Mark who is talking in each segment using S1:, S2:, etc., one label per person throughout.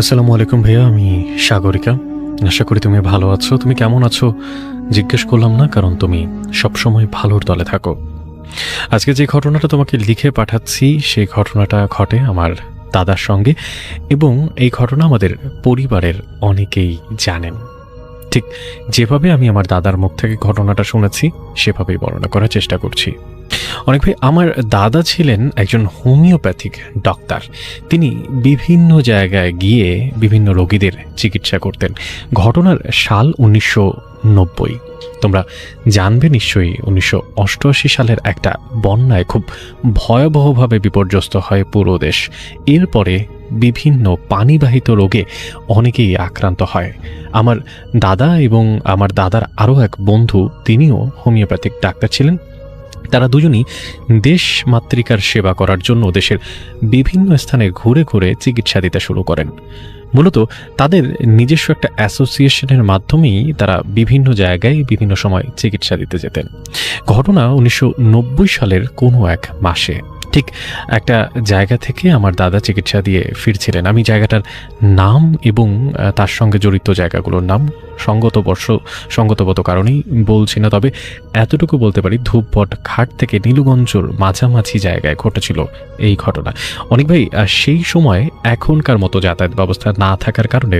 S1: আসসালামু আলাইকুম ভাইয়া, আমি সাগরিকা। আশা করি তুমি ভালো আছো। তুমি কেমন আছো জিজ্ঞেস করলাম না, কারণ তুমি সবসময় ভালোর দলে থাকো। আজকে যে ঘটনাটা তোমাকে লিখে পাঠাচ্ছি সেই ঘটনাটা ঘটে আমার দাদার সঙ্গে, এবং এই ঘটনা আমাদের পরিবারের অনেকেই জানেন। ঠিক যেভাবে আমি আমার দাদার মুখ থেকে ঘটনাটা শুনেছি সেভাবেই বর্ণনা করার চেষ্টা করছি। অনেক ভাই, আমার দাদা ছিলেন একজন হোমিওপ্যাথিক ডক্টর। তিনি বিভিন্ন জায়গায় গিয়ে বিভিন্ন রোগীদের চিকিৎসা করতেন। ঘটনার সাল 1990। তোমরা জানবে নিশ্চয়ই, 1988 সালের একটা বন্যায় খুব ভয়াবহভাবে বিপর্যস্ত হয় পুরো দেশ। এরপরে বিভিন্ন পানিবাহিত রোগে অনেকেই আক্রান্ত হয়। আমার দাদা এবং আমার দাদার আরও এক বন্ধু, তিনিও হোমিওপ্যাথিক ডাক্তার ছিলেন। তারা দুজনই দেশ মাতৃকার সেবা করার জন্য দেশের বিভিন্ন স্থানে ঘুরে ঘুরে চিকিৎসা দিতে শুরু করেন। মূলত তাদের নিজস্ব একটা অ্যাসোসিয়েশনের মাধ্যমেই তারা বিভিন্ন জায়গায় বিভিন্ন সময় চিকিৎসা দিতে যেতেন। ঘটনা 1990 সালের কোনো এক মাসে ঠিক একটা জায়গা থেকে আমার দাদা চিকিৎসা দিয়ে ফিরছিলেন। আমি জায়গাটার নাম এবং তার সঙ্গে জড়িত জায়গাগুলোর নাম সঙ্গতবত কারণেই বলছি না, তবে এতটুকু বলতে পারি ধূপবট ঘাট থেকে নীলগঞ্জর মাঝামাঝি জায়গায় ঘটেছিল এই ঘটনা। অনেক ভাই, সেই সময় এখনকার মতো যাতায়াত ব্যবস্থা না থাকার কারণে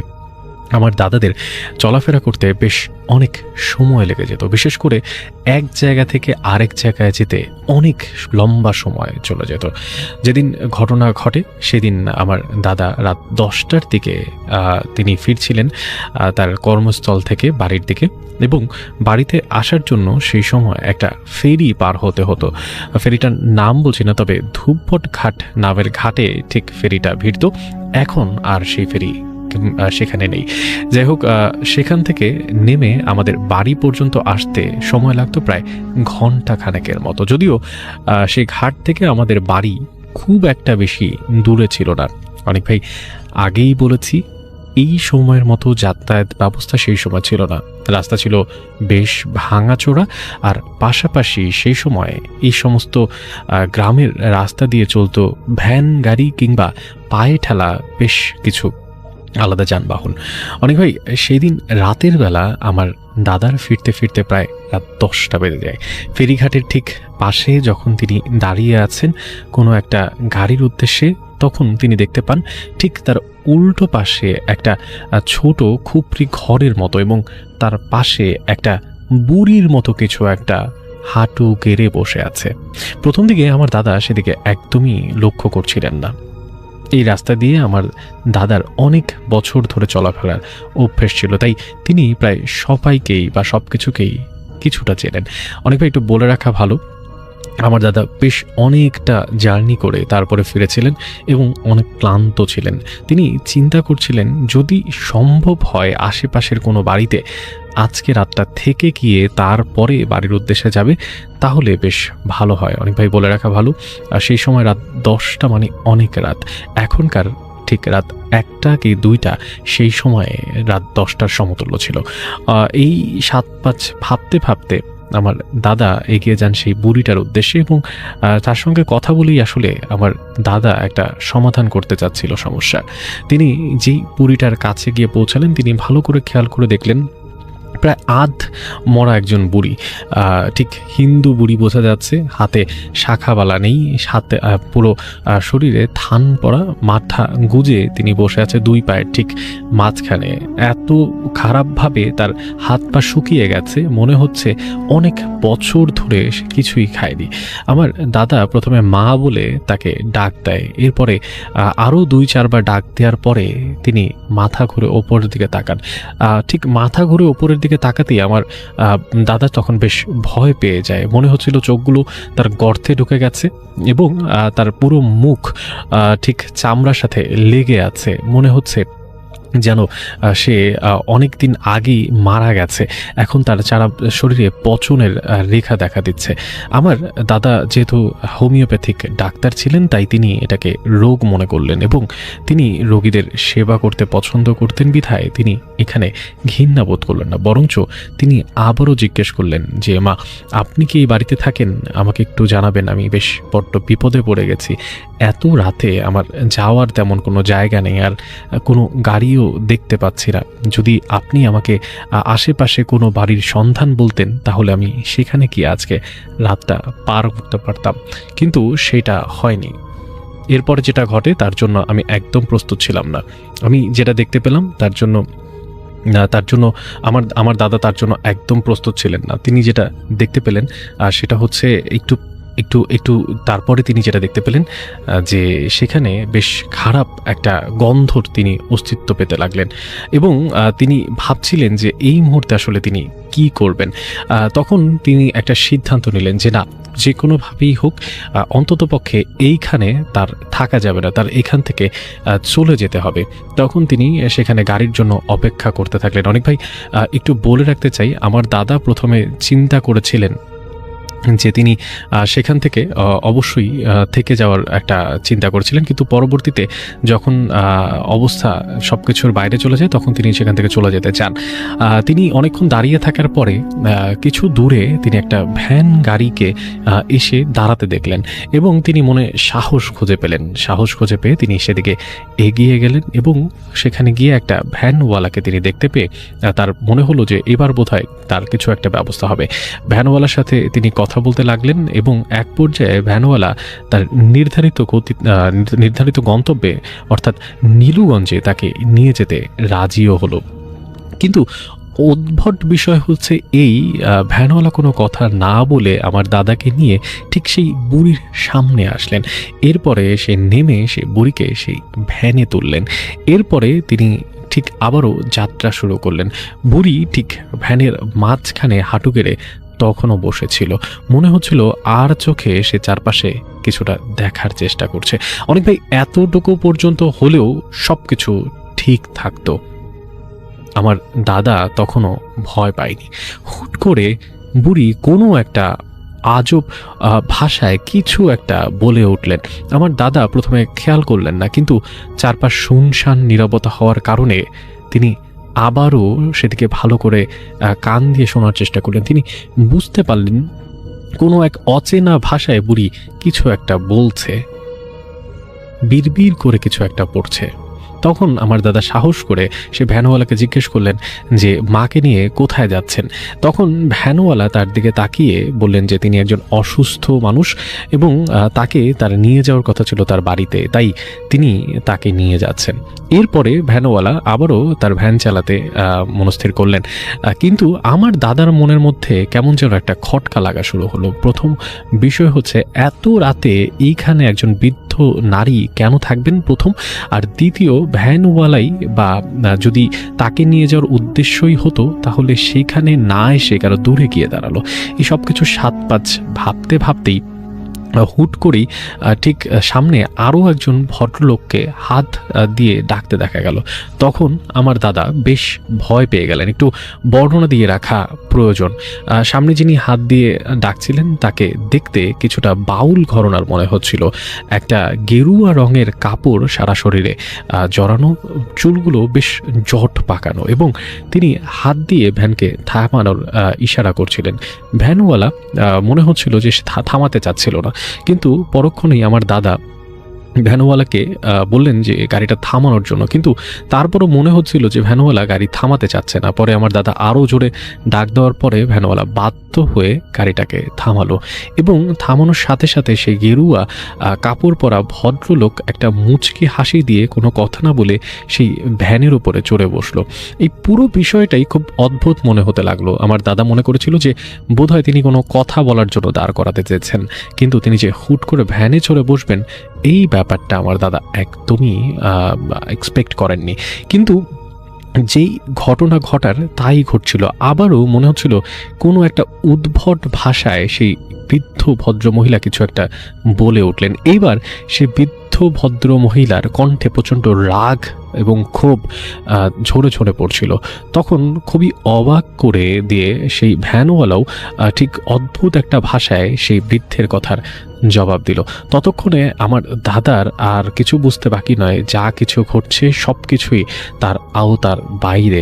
S1: আমার দাদাদের চলাফেরা করতে বেশ অনেক সময় লেগে যেত। বিশেষ করে এক জায়গা থেকে আরেক জায়গায় যেতে অনেক লম্বা সময় চলে যেত। যেদিন ঘটনা ঘটে সেদিন আমার দাদা রাত 10টার দিকে তিনি ফিরছিলেন তার কর্মস্থল থেকে বাড়ির দিকে, এবং বাড়িতে আসার জন্য সেই সময় একটা ফেরি পার হতে হতো। ফেরিটার নাম বলছি না, তবে ধূপবট ঘাট নামের ঘাটে ঠিক ফেরিটা ভিড়ত। এখন আর সেই ফেরি সেখানে নেই। যাই হোক, সেখান থেকে নেমে আমাদের বাড়ি পর্যন্ত আসতে সময় লাগতো প্রায় ঘন্টা খানেকের মতো। যদিও সেই ঘাট থেকে আমাদের বাড়ি খুব একটা বেশি দূরে ছিল না। অনেক ভাই, আগেই বলেছি এই সময়ের মতো যাতায়াত ব্যবস্থা সেই সময় ছিল না। রাস্তা ছিল বেশ ভাঙাচোরা, আর পাশাপাশি সেই সময় এই সমস্ত গ্রামের রাস্তা দিয়ে চলতো ভ্যান গাড়ি কিংবা পায়ে ঠেলা বেশ কিছু আলাদা যানবাহন। অনেক ভাই, সেদিন রাতের বেলা আমার দাদার ফিরতে ফিরতে প্রায় রাত 10টা বেজে যায়। ফেরিঘাটের ঠিক পাশে যখন তিনি দাঁড়িয়ে আছেন কোনো একটা গাড়ির উদ্দেশ্যে, তখন তিনি দেখতে পান ঠিক তার উল্টো পাশে একটা ছোট খুপড়ি ঘরের মতো, এবং তার পাশে একটা বুড়ির মতো কিছু একটা হাঁটু গেড়ে বসে আছে। প্রথম দিকে আমার দাদা সেদিকে একদমই লক্ষ্য করছিলেন না। এই রাস্তা দিয়ে আমার দাদার অনেক বছর ধরে চলাফেরার অভ্যেস ছিল, তাই তিনি প্রায় সবাইকেই বা সব কিছুকেই কিছুটা চেনেন। অনেকবার একটু বলে রাখা ভালো, আমার দাদা বেশ অনেকটা জার্নি করে তারপরে ফিরেছিলেন এবং অনেক ক্লান্ত ছিলেন। তিনি চিন্তা করছিলেন যদি সম্ভব হয় আশেপাশের কোনো বাড়িতে আজকে রাতটা থেকে গিয়ে তারপরে বাড়ির উদ্দেশ্যে যাবে, তাহলে বেশ ভালো হয়। অনেক ভাই বলে রাখা ভালো, আর সেই সময় রাত 10টা মানে অনেক রাত। এখনকার ঠিক রাত 1টা কি 2টা, সেই সময়ে রাত 10টার সমতুল্য ছিল। এই 7-5 ভাবতে ভাবতে আমার দাদা এগিয়ে যান সেই বুড়িটার উদ্দেশ্যে, এবং তার সঙ্গে কথা বলেই আসলে আমার দাদা একটা সমাধান করতে চাচ্ছিল সমস্যার। তিনি যেই বুড়িটার কাছে গিয়ে পৌঁছালেন, তিনি ভালো করে খেয়াল করে দেখলেন প্রায় আধ মরা একজন বুড়ি, ঠিক হিন্দু বুড়ি বোঝা যাচ্ছে। হাতে শাখাবালা নেই, হাতে পুরো শরীরে থান পরা, মাথা গুজে তিনি বসে আছে দুই পায়ের ঠিক মাঝখানে। এত খারাপভাবে তার হাত পা শুকিয়ে গেছে, মনে হচ্ছে অনেক বছর ধরে সে কিছুই খায়নি। আমার দাদা প্রথমে মা বলে তাকে ডাক দেয়, এরপরে আরও 2-4 বার ডাক দেওয়ার পরে তিনি মাথা ঘুরে ওপরের দিকে তাকান। ঠিক মাথা ঘুরে ওপরের দিকে তাকাতেই আমার দাদা তখন বেশ ভয় পেয়ে যায়। মনে হচ্ছিল চোখগুলো তার গর্তে ঢুকে গেছে এবং তার পুরো মুখ ঠিক চামড়ার সাথে লেগে আছে। মনে হচ্ছে যেন সে অনেক দিন আগেই মারা গেছে। এখন তার সারা শরীরে পচনের রেখা দেখা দিচ্ছে। আমার দাদা যেহেতু হোমিওপ্যাথিক ডাক্তার ছিলেন, তাই তিনি এটাকে রোগ মনে করলেন এবং তিনি রোগীদের সেবা করতে পছন্দ করতেন বিধায় তিনি এখানে ঘৃণা বোধ করলেন না, বরঞ্চ তিনি আবারও জিজ্ঞেস করলেন যে, মা আপনি কি এই বাড়িতে থাকেন? আমাকে একটু জানাবেন, আমি বেশ বড্ড বিপদে পড়ে গেছি। এত রাতে আমার যাওয়ার তেমন কোনো জায়গা নেই, আর কোনো গাড়িও দেখতে পাচ্ছি না। যদি আপনি আমাকে আশেপাশে কোনো বাড়ির সন্ধান বলতেন, তাহলে আমি সেখানে কি আজকে রাতটা পার করতে পারতাম, কিন্তু সেটা হয়নি। এরপরে যেটা ঘটে তার জন্য আমি একদম প্রস্তুত ছিলাম না। আমি যেটা দেখতে পেলাম তার জন্য আমার দাদা তার জন্য একদম প্রস্তুত ছিলেন না। তিনি যেটা দেখতে পেলেন সেটা হচ্ছে একটু একটু একটু তারপরে তিনি যেটা দেখতে পেলেন যে সেখানে বেশ খারাপ একটা গন্ধর তিনি অস্তিত্ব পেতে লাগলেন এবং তিনি ভাবছিলেন যে এই মুহূর্তে আসলে তিনি কি করবেন। তখন তিনি একটা সিদ্ধান্ত নিলেন যে না, যে কোনোভাবেই হোক অন্ততপক্ষে এইখানে তার থাকা যাবে না, তার এখান থেকে চলে যেতে হবে। তখন তিনি সেখানে গাড়ির জন্য অপেক্ষা করতে থাকলেন। অনেক ভাই, একটু বলে রাখতে চাই, আমার দাদা প্রথমে চিন্তা করেছিলেন যে তিনি সেখান থেকে অবশ্যই থেকে যাওয়ার একটা চিন্তা করেছিলেন, কিন্তু পরবর্তীতে যখন অবস্থা সব কিছুর বাইরে চলে যায় তখন তিনি সেখান থেকে চলে যেতে চান। তিনি অনেকক্ষণ দাঁড়িয়ে থাকার পরে কিছু দূরে তিনি একটা ভ্যান গাড়িকে এসে দাঁড়াতে দেখলেন এবং তিনি মনে সাহস খুঁজে পেয়ে তিনি সেদিকে এগিয়ে গেলেন এবং সেখানে গিয়ে একটা ভ্যানওয়ালাকে তিনি দেখতে পেয়ে তার মনে হলো যে এবার বোধহয় তার কিছু একটা ব্যবস্থা হবে। ভ্যানওয়ালার সাথে তিনি কথা বলতে লাগলেন এবং এক পর্যায়ে ভ্যানওয়ালা তার নির্ধারিত গন্তব্যে অর্থাৎ নীলুগঞ্জে তাকে নিয়ে যেতে রাজিও হলো। কিন্তু উদ্ভট বিষয় হচ্ছে এই, ভ্যানওয়ালা কোনো কথা না বলে আমার দাদাকে নিয়ে ঠিক সেই বুড়ির সামনে আসলেন। এরপরে সে নেমে সে বুড়িকে সেই ভ্যানে তুললেন। এরপরে তিনি ঠিক আবারও যাত্রা শুরু করলেন। বুড়ি ঠিক ভ্যানের মাঝখানে হাঁটু গেড়ে তখনও বসেছিল। মনে হচ্ছিল আর চোখে সে চারপাশে কিছুটা দেখার চেষ্টা করছে। অনেক ভাই, এতটুকু পর্যন্ত হলেও সব কিছু ঠিক থাকতো। আমার দাদা তখনও ভয় পায়নি। হুট করে বুড়ি কোনো একটা আজব ভাষায় কিছু একটা বলে উঠলেন। আমার দাদা প্রথমে খেয়াল করলেন না, কিন্তু চারপাশ শুনশান নীরবতা হওয়ার কারণে তিনি আবারও সেদিকে ভালো করে কান দিয়ে শোনার চেষ্টা করলেন। তিনি বুঝতে পারলেন কোনো এক অচেনা ভাষায় বুড়ি কিছু একটা বলছে, বিড়বিড় করে কিছু একটা পড়ছে। তখন আমার দাদা সাহস করে সে ভ্যানওয়ালাকে জিজ্ঞেস করলেন যে মাকে নিয়ে কোথায় যাচ্ছেন। তখন ভ্যানওয়ালা তার দিকে তাকিয়ে বললেন যে তিনি একজন অসুস্থ মানুষ এবং তাকে তার নিয়ে যাওয়ার কথা ছিল তার বাড়িতে, তাই তিনি তাকে নিয়ে যাচ্ছেন। এরপরে ভ্যানওয়ালা আবারও তার ভ্যান চালাতে মনস্থির করলেন, কিন্তু আমার দাদার মনের মধ্যে কেমন যেন একটা খটকা লাগা শুরু হলো। প্রথম বিষয় হচ্ছে, এত রাতে এইখানে একজন বৃদ্ধ নারী কেন থাকবেন প্রথম, আর দ্বিতীয়, ভ্যানওয়ালাই বা যদি তাকে নিয়ে যাওয়ার উদ্দেশ্যই হতো তাহলে সেখানে না এসে কারো দূরে গিয়ে দাঁড়ালো। এই সব কিছু সাত পাঁচ ভাবতেই হুট করেই ঠিক সামনে আরও একজন ভদ্রলোককে হাত দিয়ে ডাকতে দেখা গেল। তখন আমার দাদা বেশ ভয় পেয়ে গেলেন। একটু বর্ণনা দিয়ে রাখা প্রয়োজন। সামনে যিনি হাত দিয়ে ডাকছিলেন তাকে দেখতে কিছুটা বাউল ঘরানার মনে হচ্ছিল। একটা গেরুয়া রঙের কাপড় সারা শরীরে জড়ানো, চুলগুলো বেশ জট পাকানো এবং তিনি হাত দিয়ে ভ্যানকে থামানোর ইশারা করছিলেন। ভ্যানওয়ালা মনে হচ্ছিল যে সে থামাতে চাচ্ছিল না, কিন্তু পরক্ষণেই আমার দাদা ভ্যানওয়ালাকে বললেন যে গাড়িটা থামানোর জন্য, কিন্তু তারপরও মনে হচ্ছিল যে ভ্যানওয়ালা গাড়ি থামাতে চাচ্ছে না। পরে আমার দাদা আরও জোরে ডাক দেওয়ার পরে ভ্যানওয়ালা বাধ্য হয়ে গাড়িটাকে থামালো এবং থামানোর সাথে সাথে সেই গেরুয়া কাপড় পরা ভদ্রলোক একটা মুচকি হাসি দিয়ে কোনো কথা না বলে সেই ভ্যানের উপরে চড়ে বসলো। এই পুরো বিষয়টাই খুব অদ্ভুত মনে হতে লাগলো। আমার দাদা মনে করেছিল যে বোধহয় তিনি কোনো কথা বলার জন্য দাঁড় করাতে চেয়েছেন, কিন্তু তিনি যে হুট করে ভ্যানে চড়ে বসবেন এই ব্যাপারটা আমার দাদা একদমই এক্সপেক্ট করেননি। কিন্তু যেই ঘটনা ঘটার তাই ঘটছিল। আবারও মনে হচ্ছিল কোনো একটা উদ্ভট ভাষায় সেই বৃদ্ধ ভদ্র মহিলা কিছু একটা বলে উঠলেন। এইবার সে বৃদ্ধ ভদ্র মহিলার কণ্ঠে প্রচণ্ড রাগ এবং ক্ষোভ ঝরে ঝরে পড়ছিল। তখন খুবই অবাক করে দিয়ে সেই ভ্যানওয়ালাও ঠিক অদ্ভুত একটা ভাষায় সেই বৃদ্ধের কথার জবাব দিল। ততক্ষণে আমার দাদার আর কিছু বুঝতে বাকি নয়, যা কিছু ঘটছে সব কিছুই তার আওতার বাইরে।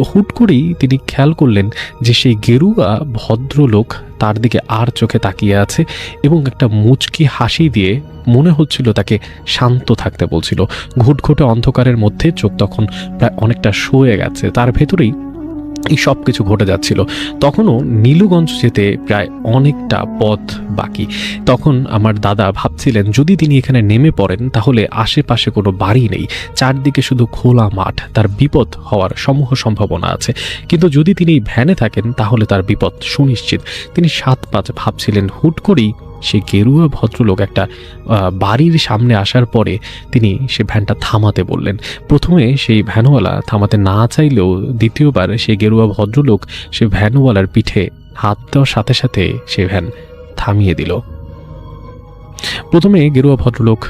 S1: হুট করেই তিনি খেয়াল করলেন যে সেই গেরুয়া ভদ্রলোক তার দিকে আর চোখে তাকিয়ে আছে এবং একটা মুচকি হাসি দিয়ে মনে হচ্ছিল তাকে শান্ত থাকতে বলছিল। ঘুটঘুটে অন্ধকারের মধ্যে চোখ তখন প্রায় অনেকটা শুয়ে গেছে, তার ভেতরেই এই সব কিছু ঘটে যাচ্ছিল। তখনও নীলুগঞ্জ যেতে প্রায় অনেকটা পথ বাকি। তখন আমার দাদা ভাবছিলেন যদি তিনি এখানে নেমে পড়েন তাহলে আশেপাশে কোনো বাড়ি নেই, চারদিকে শুধু খোলা মাঠ, তার বিপদ হওয়ার সমূহ সম্ভাবনা আছে। কিন্তু যদি তিনি ভ্যানে থাকেন তাহলে তার বিপদ সুনিশ্চিত। তিনি 7-5 ভাবছিলেন। হুট করেই সেই গেরুয়া ভদ্রলোক একটা বাড়ির সামনে আসার পরে তিনি সে ভ্যানটা থামাতে বললেন। প্রথমে সেই ভ্যানওয়ালা থামাতে না চাইলেও দ্বিতীয়বার সেই গেরুয়া ভদ্রলোক সে ভ্যানওয়ালার পিঠে হাত দেওয়ার সাথে সাথে সে ভ্যান থামিয়ে দিল। প্রথমে গেরুয়া ভদ্রলোক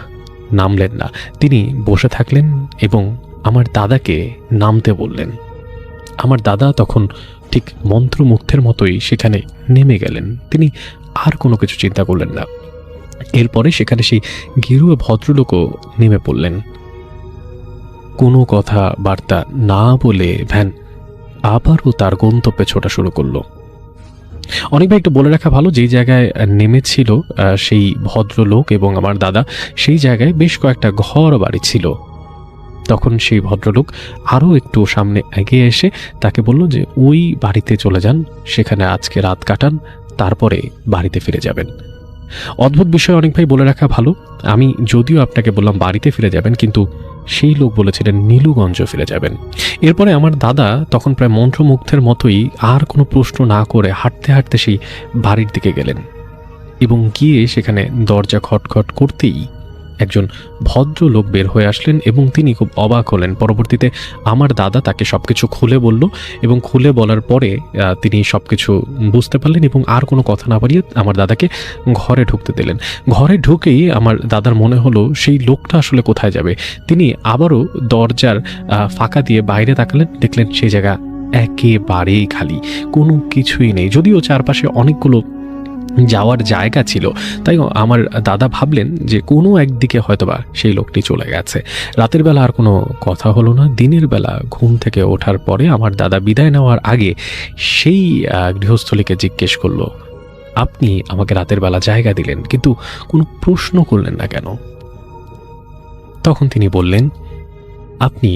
S1: নামলেন না, তিনি বসে থাকলেন এবং আমার দাদাকে নামতে বললেন। আমার দাদা তখন ঠিক মন্ত্রমুগ্ধের মতোই সেখানে নেমে গেলেন। তিনি আর কোনো কিছু চিন্তা করলেন না। এরপরে সেখানে সেই গেরুয়া ভদ্রলোকও নেমে পড়লেন। কোনো কথা বার্তা না বলে ভ্যান আবারও তার গন্তব্যে ছোটা শুরু করলো। অনেক ভাই একটু বলে রাখা ভালো, যেই জায়গায় নেমেছিল সেই ভদ্রলোক এবং আমার দাদা, সেই জায়গায় বেশ কয়েকটা ঘর বাড়ি ছিল। তখন সেই ভদ্রলোক আরও একটু সামনে এগিয়ে এসে তাকে বলল যে ওই বাড়িতে চলে যান, সেখানে আজকে রাত কাটান, তারপরে বাড়িতে ফিরে যাবেন। অদ্ভুত বিষয় অনেক ভাই বলে রাখা ভালো, আমি যদিও আপনাকে বললাম বাড়িতে ফিরে যাবেন, কিন্তু সেই লোক বলেছিলেন নীলুগঞ্জ ফিরে যাবেন। এরপরে আমার দাদা তখন প্রায় মন্ত্রমুগ্ধের মতোই আর কোনো প্রশ্ন না করে হাঁটতে হাঁটতে সেই বাড়ির দিকে গেলেন এবং গিয়ে সেখানে দরজা খটখট করতেই একজন ভদ্রলোক বের হয়ে আসলেন এবং তিনি খুব অবাক হলেন। পরবর্তীতে আমার দাদা তাকে সবকিছু খুলে বলল এবং খুলে বলার পরে তিনি সবকিছু বুঝতে পারলেন এবং আর কোনো কথা না বাড়িয়ে আমার দাদাকে ঘরে ঢুকতে দিলেন। ঘরে ঢুকেই আমার দাদার মনে হলো সেই লোকটা আসলে কোথায় যাবে। তিনি আবারও দরজার ফাঁকা দিয়ে বাইরে তাকালেন, দেখলেন সেই জায়গা একেবারেই খালি, কোনো কিছুই নেই। যদিও চারপাশে অনেকগুলো যাওয়ার জায়গা ছিল, তাই আমার দাদা ভাবলেন যে কোনো একদিকে হয়তোবা সেই লোকটি চলে গেছে। রাতের বেলা আর কোনো কথা হলো না। দিনের বেলা ঘুম থেকে ওঠার পরে আমার দাদা বিদায় নেওয়ার আগে সেই গৃহস্থলীকে জিজ্ঞেস করলো, আপনি আমাকে রাতের বেলা জায়গা দিলেন কিন্তু কোনো প্রশ্ন করলেন না কেন? তখন তিনি বললেন, আপনি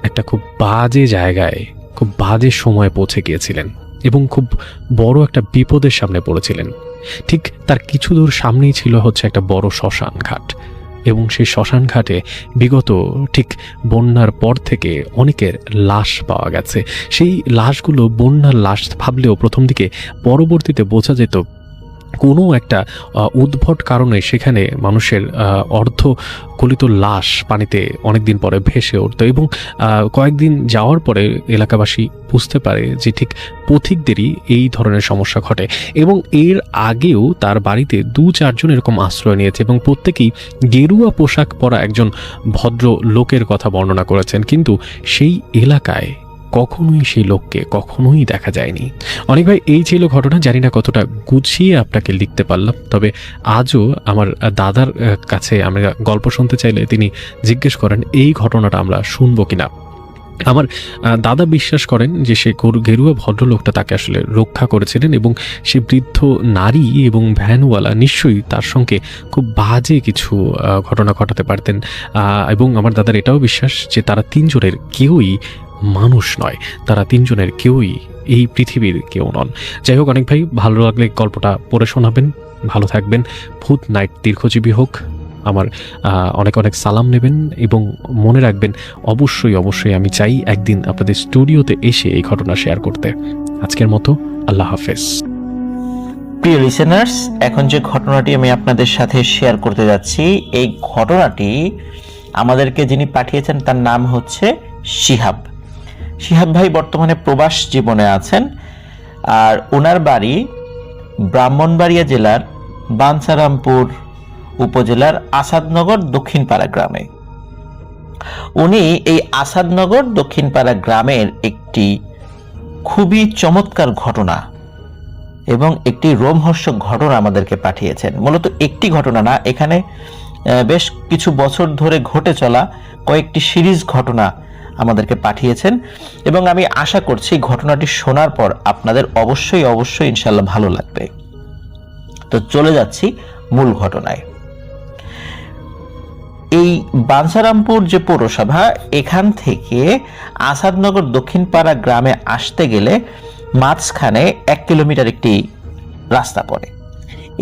S1: একটা খুব বাজে জায়গায় খুব বাজে সময়ে পৌঁছে গিয়েছিলেন এবং খুব বড় একটা বিপদের সামনে পড়েছিলেন। ঠিক তার কিছু দূর সামনেই ছিল হচ্ছে একটা বড় শ্মশান ঘাট এবং সেই শ্মশান ঘাটে বিগত ঠিক বন্যার পর থেকে অনেকের লাশ পাওয়া গেছে। সেই লাশগুলো বন্যার লাশ ভাবলেও প্রথম দিকে, পরবর্তীতে বোঝা যেত কোনো একটা উদ্ভট কারণে সেখানে মানুষের অর্ধগলিত লাশ পানিতে অনেকদিন পরে ভেসে উঠত এবং কয়েকদিন যাওয়ার পরে এলাকাবাসী বুঝতে পারে যে ঠিক পথিকদেরই এই ধরনের সমস্যা ঘটে এবং এর আগেও তার বাড়িতে 2-4 জন এরকম আশ্রয় নিয়েছে এবং প্রত্যেকেই গেরুয়া পোশাক পরা একজন ভদ্র লোকের কথা বর্ণনা করেছেন, কিন্তু সেই এলাকায় কখনোই সেই লোককে কখনোই দেখা যায়নি। অনেক ভাই এই ছিল ঘটনা। জানি না কতটা গুছিয়ে আপনাকে লিখতে পারলাম, তবে আজও আমার দাদার কাছে আমরা গল্প শুনতে চাইলে তিনি জিজ্ঞেস করেন এই ঘটনাটা আমরা শুনবো কিনা। আমার দাদা বিশ্বাস করেন যে সে গেরুয়া ভদ্রলোকটা তাকে আসলে রক্ষা করেছিলেন এবং সে বৃদ্ধ নারী এবং ভ্যানওয়ালা নিশ্চয়ই তার সঙ্গে খুব বাজে কিছু ঘটনা ঘটাতে পারতেন এবং আমার দাদার এটাও বিশ্বাস যে তারা 3 জনের কেউই মানুষ নয়, তারা 3 জনের কেউই এই পৃথিবীর কেউ নন। যাই হোক অনেক ভাই, ভালো লাগলে গল্পটা পড়ে শোনাবেন। ভালো থাকবেন। ভূত নাইট দীর্ঘজীবী হোক। আমার অনেক অনেক সালাম নেবেন এবং মনে রাখবেন অবশ্যই অবশ্যই আমি চাই একদিন আপনাদের স্টুডিওতে এসে এই ঘটনা শেয়ার করতে। আজকের মতো আল্লাহ হাফেজ।
S2: প্রিয় লিসেনার্স, এখন যে ঘটনাটি আমি আপনাদের সাথে শেয়ার করতে যাচ্ছি, এই ঘটনাটি আমাদেরকে যিনি পাঠিয়েছেন তার নাম হচ্ছে শিহাব। শিহাব ভাই বর্তমানে প্রবাস জীবনে আছেন আর ওনার বাড়ি ব্রাহ্মণবাড়িয়া জেলার বাঞ্ছারামপুর উপজেলার আসাদনগর দক্ষিণপাড়া গ্রামে। উনি এই আসাদনগর দক্ষিণপাড়া গ্রামের একটি খুবই চমৎকার ঘটনা এবং একটি রোমহর্ষক ঘটনা আমাদেরকে পাঠিয়েছেন। মূলত একটি ঘটনা না, এখানে বেশ কিছু বছর ধরে ঘটে চলা কয়েকটি সিরিজ ঘটনা আমাদেরকে পাঠিয়েছেন এবং আমি আশা করছি ঘটনাটি শোনার পর আপনাদের অবশ্যই অবশ্যই ইনশাল্লাহ ভালো লাগবে। তো চলে যাচ্ছি মূল ঘটনায়। এই বাঞ্ছারামপুর যে পৌরসভা, এখান থেকে আসাদনগর দক্ষিণপাড়া গ্রামে আসতে গেলে মাঝখানে 1 কিলোমিটার একটি রাস্তা পড়ে।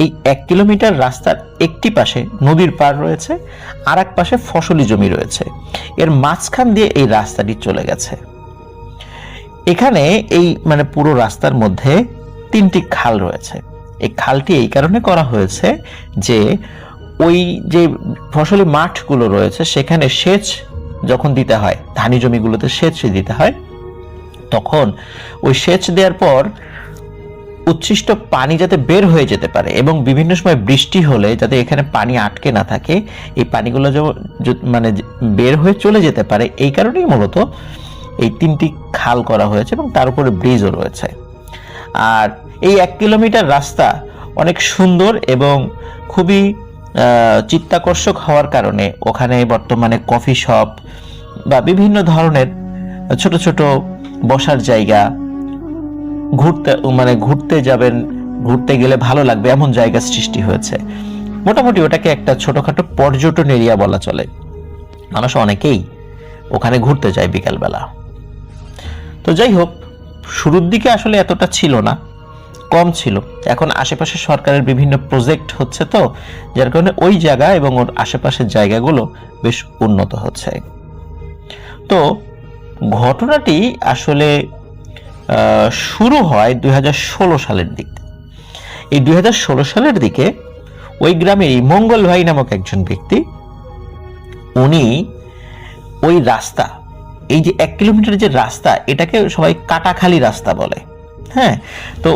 S2: এই 1 কিলোমিটার রাস্তার একটি পাশে নদীর পাড় রয়েছে, আর এক পাশে ফসলি জমি রয়েছে। এর মাঝখান দিয়ে এই রাস্তাটি চলে গেছে। এখানে এই মানে পুরো রাস্তার মধ্যে 3টি খাল রয়েছে। এই খালটি এই কারণে করা হয়েছে যে ওই যে ফসলি মাঠগুলো রয়েছে সেখানে সেচ যখন দিতে হয়, ধানি জমিগুলোতে সেচ দিতে হয়, তখন ওই সেচ দেওয়ার পর উচ্ছিষ্ট পানি যাতে বের হয়ে যেতে পারে এবং বিভিন্ন সময় বৃষ্টি হলে যাতে এখানে পানি আটকে না থাকে, এই পানিগুলো মানে বের হয়ে চলে যেতে পারে, এই কারণেই মূলত এই 3টি খাল করা হয়েছে এবং তার উপরে ব্রিজও রয়েছে। আর এই 1 কিলোমিটার রাস্তা অনেক সুন্দর এবং খুবই চিত্তাকর্ষক হওয়ার কারণে ওখানে বর্তমানে কফি শপ বা বিভিন্ন ধরনের ছোট ছোট বসার জায়গা, ঘুরতে যাবেন, ঘুরতে গেলে ভালো লাগবে এমন জায়গা সৃষ্টি হয়েছে। মোটামুটি ওটাকে একটা ছোটখাটো পর্যটন এরিয়া বলা চলে। মানুষ অনেকেই ওখানে ঘুরতে যায় বিকালবেলা। তো যাই হোক, শুরুর দিকে আসলে এতটা ছিল না, কম ছিল। এখন আশেপাশে সরকারের বিভিন্ন প্রজেক্ট হচ্ছে, তো যার কারণে ওই জায়গা এবং ওর আশেপাশের জায়গাগুলো বেশ উন্নত হচ্ছে। তো ঘটনাটি আসলে শুরু হয় 2016 সালের দিকে। এই 2016 সালের দিকে ওই গ্রামেরই মঙ্গল ভাই নামক একজন ব্যক্তি, উনি ওই রাস্তা, এই যে 1 কিলোমিটার যে রাস্তা, এটাকে সবাই কাটাখালি রাস্তা বলে। হ্যাঁ, তো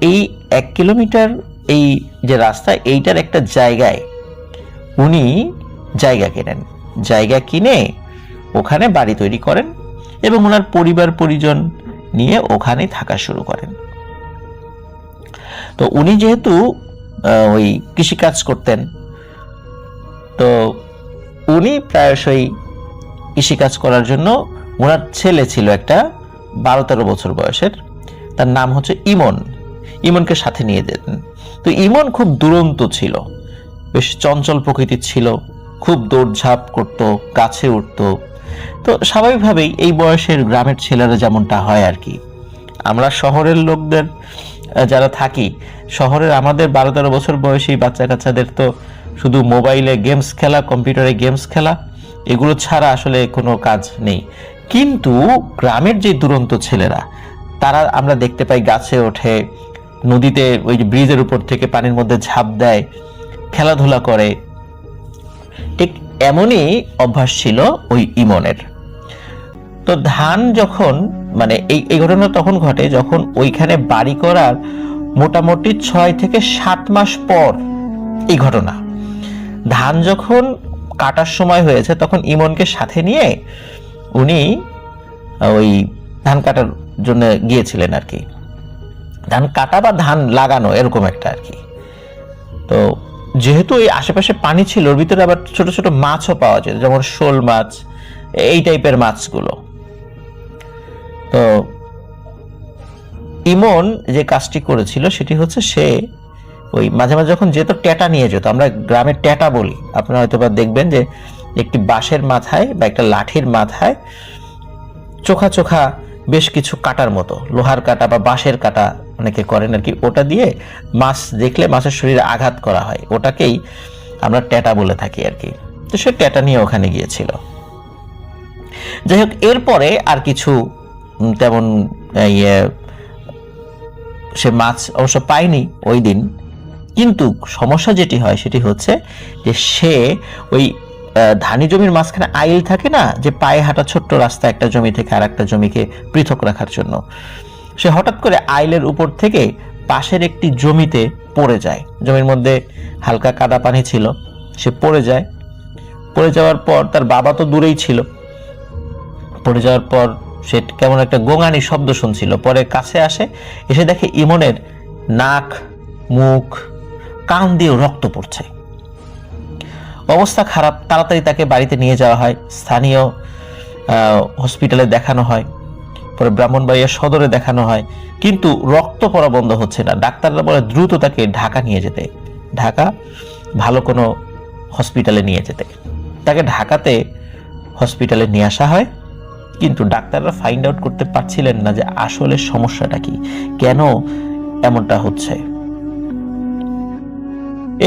S2: এই 1 কিলোমিটার এই যে রাস্তা, এইটার একটা জায়গায় উনি জায়গা কেনেন। জায়গা কিনে ওখানে বাড়ি তৈরি করেন এবং ওনার পরিবার পরিজন নিয়ে ওখানে থাকা শুরু করেন। তো উনি যেহেতু ওই কৃষিকাজ করতেন, তো উনি প্রায়শই কৃষিকাজ করার জন্য, ওনার ছেলে ছিল একটা 12-13 বছর বয়সের, তার নাম হচ্ছে ইমন। ইমনকে সাথে নিয়ে যেতেন। তো ইমন খুব দুরন্ত ছিল, বেশ চঞ্চল প্রকৃতির ছিল, খুব দৌড়ঝাঁপ করত, গাছে উঠত। তো স্বাভাবিকভাবেই এই বয়সের গ্রামের ছেলেরা যেমনটা হয় আর কি। আমরা শহরের লোকদের যারা থাকি, শহরের আমাদের 12-13 বছর বয়সী বাচ্চা কাচ্চাদের তো শুধু মোবাইলে গেমস খেলা, কম্পিউটারে গেমস খেলা, এগুলো ছাড়া আসলে কোনো কাজ নেই। কিন্তু গ্রামের যে দুরন্ত ছেলেরা, তারা আমরা দেখতে পাই গাছে ওঠে, নদীতে ওই যে ব্রিজের উপর থেকে পানির মধ্যে ঝাঁপ দেয়, খেলাধুলা করে। ঠিক এমনই অভ্যাস ছিল ওই ইমনের। তো ধান যখন মানে এই ঘটনা তখন ঘটে যখন ওইখানে বাড়ি করার মোটামুটি 6 থেকে 7 মাস পর এই ঘটনা। ধান যখন কাটার সময় হয়েছে, তখন ইমনকে সাথে নিয়ে উনি ওই ধান কাটার জন্য গিয়েছিলেন আর কি। ধান কাটা বা ধান লাগানো এরকম একটা আর কি। তো যেহেতু এই আশেপাশে পানি ছিল, ওর ভিতরে আবার ছোট ছোট মাছও পাওয়া যেত, যেমন শোল মাছ, এই টাইপের মাছগুলো। তো ইমন যে কাজটি করেছিল সেটি হচ্ছে, সে ওই মাঝে মাঝে যখন যেত ট্যাটা নিয়ে যেত, আমরা গ্রামে ট্যাটা বলি, আপনারা হয়তো বা দেখবেন যে একটি বাঁশের মাথায় বা একটা লাঠির মাথায় চোখা চোখা বেশ কিছু কাটার মতো, লোহার কাটা বা বাঁশের কাটা অনেকে করেন আর কি, ওটা দিয়ে মাছ দেখলে মাছের শরীরে আঘাত করা হয়, ওটাকেই আমরা ট্যাটা বলে থাকি আর কি। তো সে ট্যাটা নিয়ে ওখানে গিয়েছিল। যাই হোক, এরপরে আর কিছু তেমন সে মাছ অবশ্য পায়নি ওই দিন। কিন্তু সমস্যা যেটি হয় সেটি হচ্ছে যে সে ওই ধানি জমির মাঝখানে আইল থাকে না, যে পায়ে হাঁটা ছোট্ট রাস্তা একটা জমি থেকে আর একটা জমিকে পৃথক রাখার জন্য, সে হঠাৎ করে আইলের উপর থেকে পাশের একটি জমিতে পড়ে যায়। জমির মধ্যে হালকা কাদা পানি ছিল, সে পড়ে যায়। পড়ে যাওয়ার পর তার বাবা তো দূরেই ছিল। পড়ে যাওয়ার পর সে কেমন একটা গোঙানি শব্দ শুনছিল, পরে কাছে আসে, এসে দেখে ইমনের নাক, মুখ, কান দিয়ে রক্ত পড়ছে। অবস্থা খারাপ, তাড়াতাড়ি তাকে বাড়িতে নিয়ে যাওয়া হয়, স্থানীয় হসপিটালে দেখানো হয়, পরে ব্রাহ্মণবাড়িয়া সদরে দেখানো হয়, কিন্তু রক্ত পড়া বন্ধ হচ্ছে না। ডাক্তাররা বলে দ্রুত তাকে ঢাকা নিয়ে যেতে, ঢাকা ভালো কোনো হসপিটালে নিয়ে যেতে। তাকে ঢাকাতে হসপিটালে নিয়ে আসা হয়, কিন্তু ডাক্তাররা ফাইন্ড আউট করতে পারছিলেন না যে আসলে সমস্যাটা কি, কেন এমনটা হচ্ছে।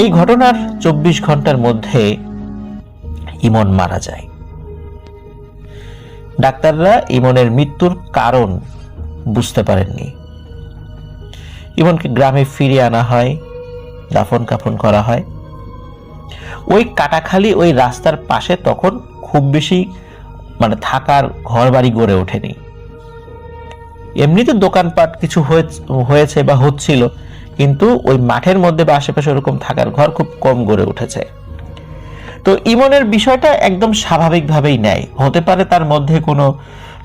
S2: এই ঘটনার 24 ঘন্টার মধ্যে ইমন মারা যায়। ডাক্তাররা ইমনের মৃত্যুর কারণ বুঝতে পারেননি। ইমনকে গ্রামে ফিরিয়ে আনা হয়, দাফন কাফন করা হয়। ওই কাটাখালি ওই রাস্তার পাশে তখন খুব বেশি থাকার ঘর বাড়ি গড়ে ওঠেনি। এমনিতে দোকানপাট কিছু হয়েছে বা হচ্ছিল, কিন্তু ওই মাঠের মধ্যে বা আশেপাশে ওরকম থাকার ঘর খুব কম গড়ে উঠেছে। তো ইমনের বিষয়টা একদম স্বাভাবিকভাবেই নেয়। হতে পারে তার মধ্যে কোনো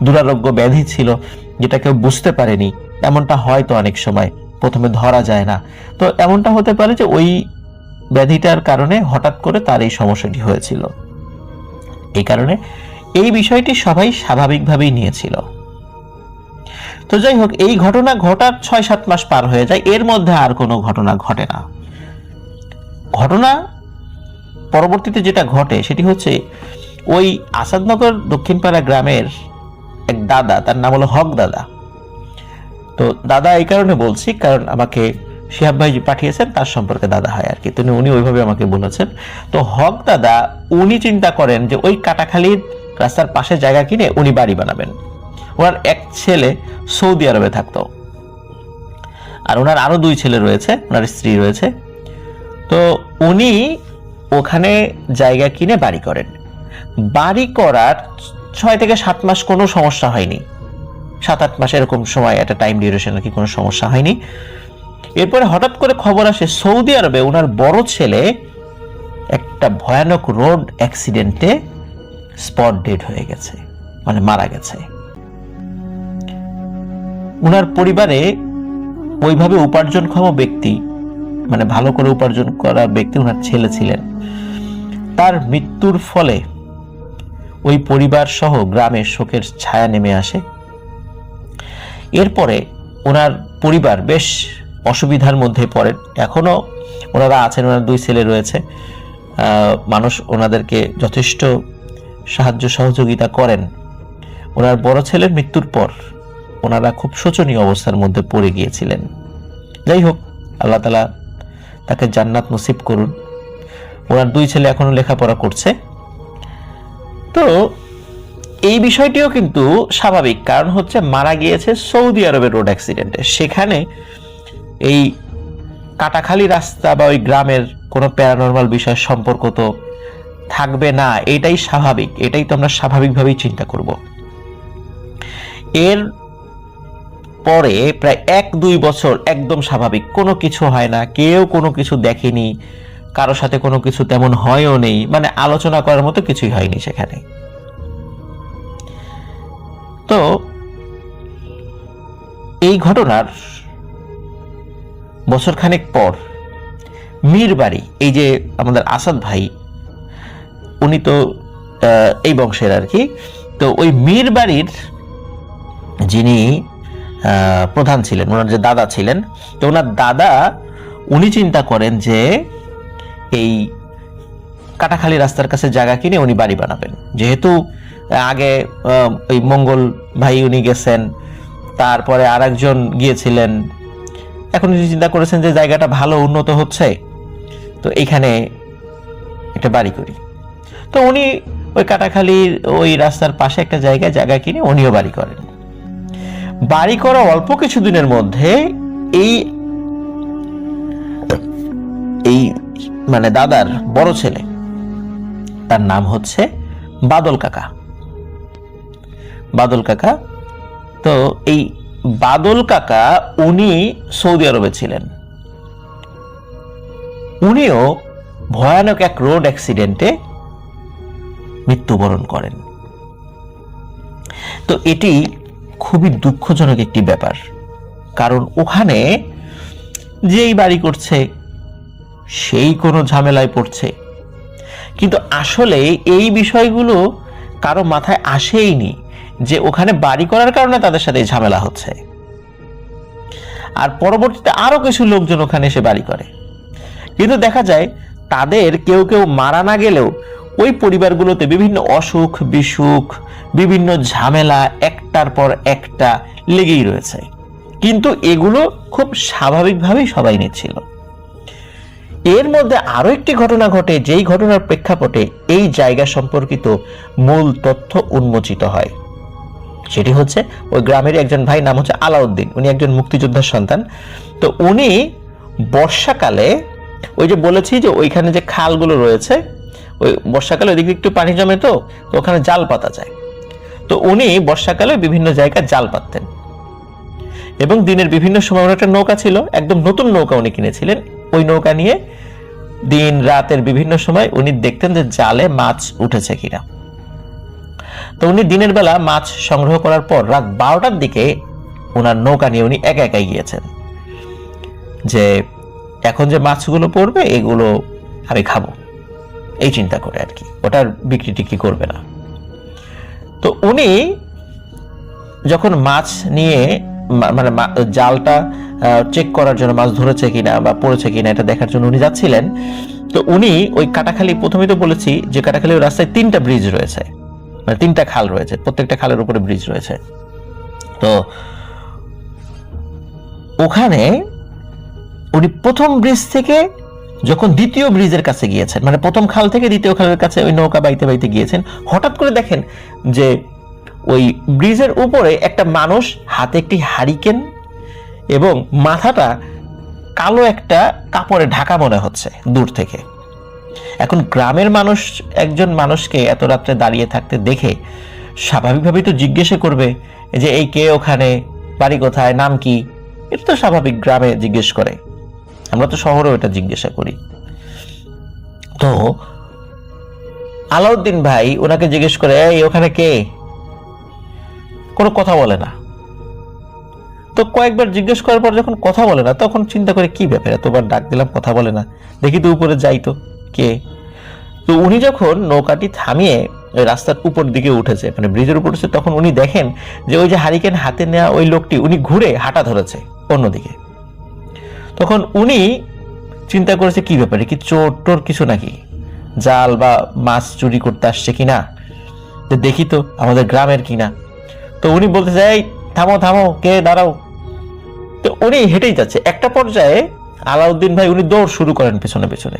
S2: দুরারোগ্য ব্যাধি ছিল যেটা কেউ বুঝতে পারেনি, এমনটা হয়তো অনেক সময় প্রথমে ধরা যায় না। তো এমনটা হতে পারে যে ওই ব্যাধিটার কারণে হঠাৎ করে তার এই সমস্যাটি হয়েছিল। এই কারণে এই বিষয়টি সবাই স্বাভাবিকভাবেই নিয়েছিল। তো যাই হোক, এই ঘটনা ঘটার 6-7 মাস পার হয়ে যায়, এর মধ্যে আর কোনো ঘটনা ঘটে না। ঘটনা পরবর্তীতে যেটা ঘটে সেটি হচ্ছে ওই আসাদনগর দক্ষিণপাড়া গ্রামের এক দাদা, তার নাম হলো হক দাদা। তো দাদা এই কারণে বলছি কারণ আমাকে শিহাব ভাই পাঠিয়েছেন, তার সম্পর্কে দাদা হয় আর কি, তো উনি ওইভাবে আমাকে বলেছেন। তো হক দাদা উনি চিন্তা করেন যে ওই কাটাখালীর রাস্তার পাশে জায়গা কিনে উনি বাড়ি বানাবেন। ওনার এক ছেলে সৌদি আরবে থাকতো, আর ওনার আরো 2 ছেলে রয়েছে, ওনার স্ত্রী রয়েছে। তো উনি ওখানে জায়গা কিনে বাড়ি করেন। বাড়ি করার 6 থেকে 7 মাস কোনো সমস্যা হয়নি, 7-8 মাস এরকম সময়, একটা টাইম ডিউরেশন আর কি, কোনো সমস্যা হয়নি। এরপরে হঠাৎ করে খবর আসে সৌদি আরবে ওনার বড় ছেলে একটা ভয়ানক রোড অ্যাক্সিডেন্টে স্পট ডেড হয়ে গেছে, মারা গেছে। ওনার পরিবারে ওইভাবে উপার্জনক্ষম ব্যক্তি, ভালো করে উপার্জন করা ব্যক্তি ওনার ছেলে ছিলেন। তার মৃত্যুর ফলে ওই পরিবার সহ গ্রামে শোকের ছায়া নেমে আসে। এরপরে ওনার পরিবার বেশ অসুবিধার মধ্যে পড়েন। এখনো ওনারা আছেন, ওনার 2 ছেলে রয়েছে, মানুষ ওনাদেরকে যথেষ্ট সাহায্য সহযোগিতা করেন। ওনার বড় ছেলের মৃত্যুর পর ওনারা খুব শোচনীয় অবস্থার মধ্যে পড়ে গিয়েছিলেন। যাই হোক, আল্লাহ তাআলা তাকে জান্নাত নসিব করুন। ওনার 2 ছেলে এখনো লেখাপড়া করছে। তো এই বিষয়টিও কিন্তু স্বাভাবিক, কারণ হচ্ছে মারা গিয়েছে সৌদি আরবের রোড অ্যাক্সিডেন্টে। সেখানে এই কাটাখালী রাস্তা বা ওই গ্রামের কোনো প্যারানর্মাল বিষয় সম্পর্ক তো থাকবে না, এটাই স্বাভাবিক, এটাই তো আমরা স্বাভাবিকভাবেই চিন্তা করব। এর পরে প্রায় 1-2 বছর একদম স্বাভাবিক, কোনো কিছু হয় না, কেউ কোনো কিছু দেখেনি, কারো সাথে কোনো কিছু তেমন হয়ও নেই, আলোচনা করার মতো কিছুই হয়নি সেখানে। তো এই ঘটনার বছরখানেক পর মীরবাড়ি, এই যে আমাদের আসাদ ভাই, উনি তো এই বংশের আর কি। তো ওই মীরবাড়ির যিনি প্রধান ছিলেন, ওনার যে দাদা ছিলেন, তো ওনার দাদা উনি চিন্তা করেন যে এই কাটাখালী রাস্তার কাছে জায়গা কিনে উনি বাড়ি বানাবেন। যেহেতু আগে ওই মঙ্গল ভাই উনি গেছেন, তারপরে আরেকজন গিয়েছিলেন, এখন উনি চিন্তা করেছেন যে জায়গাটা ভালো উন্নত হচ্ছে, তো এইখানে একটা বাড়ি করি। তো উনি ওই কাটাখালীর ওই রাস্তার পাশে একটা জায়গা কিনে উনিও বাড়ি করেন। বাড়ি করা অল্প কিছুদিনের মধ্যে এই দাদার বড় ছেলে, তার নাম হচ্ছে বাদল কাকা। তো এই বাদল কাকা উনি সৌদি আরবে ছিলেন, উনিও ভয়ানক এক রোড অ্যাক্সিডেন্টে মৃত্যুবরণ করেন। তো এটি খুবই দুঃখজনক একটি ব্যাপার, কারণ ওখানে যেই বাড়ি করছে সেই কোনো ঝামেলায় পড়ছে, কিন্তু আসলে এই বিষয়গুলো কারো মাথায় আসেইনি যে ওখানে বাড়ি করার কারণে তাদের সাথে ঝামেলা হচ্ছে। আর পরবর্তীতে আরো কিছু লোকজন ওখানে এসে বাড়ি করে, কিন্তু দেখা যায় তাদের কেউ কেউ মারা না গেলেও ওই পরিবারগুলোতে বিভিন্ন অসুখ বিসুখ, বিভিন্ন ঝামেলা একটার পর একটা লেগেই রয়েছে, কিন্তু এগুলো খুব স্বাভাবিকভাবেই সবাই নিচ্ছিল। এর মধ্যে আরো একটি ঘটনা ঘটে, যেই ঘটনার প্রেক্ষাপটে এই জায়গা সম্পর্কিত মূল তথ্য উন্মোচিত হয়। সেটি হচ্ছে ওই গ্রামের একজন ভাই, নাম হচ্ছে আলাউদ্দিন, উনি একজন মুক্তিযোদ্ধার সন্তান। তো উনি বর্ষাকালে, ওই যে বলেছি যে ওইখানে যে খালগুলো রয়েছে, ওই বর্ষাকালে ওইদিকে একটু পানি জমে, তো ওখানে জাল পাতা যায়। তো উনি বর্ষাকালে বিভিন্ন জায়গায় জাল পাততেন, এবং দিনের বিভিন্ন সময় ওনার একটা নৌকা ছিল, একদম নতুন নৌকা উনি কিনেছিলেন। ওই নৌকা নিয়ে দিন রাতের বিভিন্ন সময় উনি দেখতেন যে জালে মাছ উঠেছে কিনা। তো উনি দিনের বেলা মাছ সংগ্রহ করার পর রাত 12টার দিকে ওনার নৌকা নিয়ে উনি একা একাই গিয়েছেন, যে এখন যে মাছগুলো পড়বে এগুলো আমি খাবো, এই চিন্তা করে আর কি, ওটার বিক্রি টিক্রি করবে না। তো উনি যখন মাছ নিয়ে মানে জালটা চেক করার জন্য, মাছ ধরেছে কিনা বা পড়েছে কিনা এটা দেখার জন্য উনি যাচ্ছিলেন। তো উনি ওই কাটাখালী, প্রথমেই তো বলেছি যে কাটাখালী রাস্তায় 3টা ব্রিজ রয়েছে, মানে 3টা খাল রয়েছে, প্রত্যেকটা খালের উপরে ব্রিজ রয়েছে। তো ওখানে উনি প্রথম ব্রিজ থেকে যখন দ্বিতীয় ব্রিজের কাছে গিয়েছেন, মানে প্রথম খাল থেকে দ্বিতীয় খালের কাছে ওই নৌকা বাইতে বাইতে গিয়েছেন, হঠাৎ করে দেখেন যে ওই ব্রিজের উপরে একটা মানুষ, হাতে একটি হারিকেন এবং মাথাটা কালো একটা কাপড়ে ঢাকা মনে হচ্ছে দূর থেকে। এখন গ্রামের মানুষ একজন মানুষকে এত রাত্রে দাঁড়িয়ে থাকতে দেখে স্বাভাবিকভাবেই তো জিজ্ঞাসা করবে যে এই কে, ওখানে বাড়ি কোথায়, নাম কি। এটা তো স্বাভাবিক, গ্রামে জিজ্ঞেস করে, আমরা তো শহরেও এটা জিজ্ঞাসা করি। তো আলাউদ্দিন ভাই ওনাকে জিজ্ঞেস করে, এই ওখানে কে, কোনো কথা বলে না। তো কয়েকবার জিজ্ঞেস করার পর যখন কথা বলে না, তখন চিন্তা করে কি ব্যাপার, এতবার ডাক দিলাম কথা বলে না, দেখি তো উপরে যাই তো কে। তো উনি যখন নৌকাটি থামিয়ে ওই রাস্তার উপর দিকে উঠেছে, মানে ব্রিজের উপর উঠেছে, তখন উনি দেখেন যে ওই যে হারিকেন হাতে নেওয়া ওই লোকটি উনি ঘুরে হাঁটা ধরেছে অন্যদিকে। তখন উনি চিন্তা করেছে কি ব্যাপারে, কি চোর টোর কিছু নাকি, জাল বা মাছ চুরি করতে আসছে কিনা, দেখি তো আমাদের গ্রামের কিনা। তো উনি বলতে চাই, থামো থামো, কে, দাঁড়াও। তো উনি হেঁটেই যাচ্ছে, একটা পর্যায়ে আলাউদ্দিন ভাই উনি দৌড় শুরু করেন পেছনে পেছনে,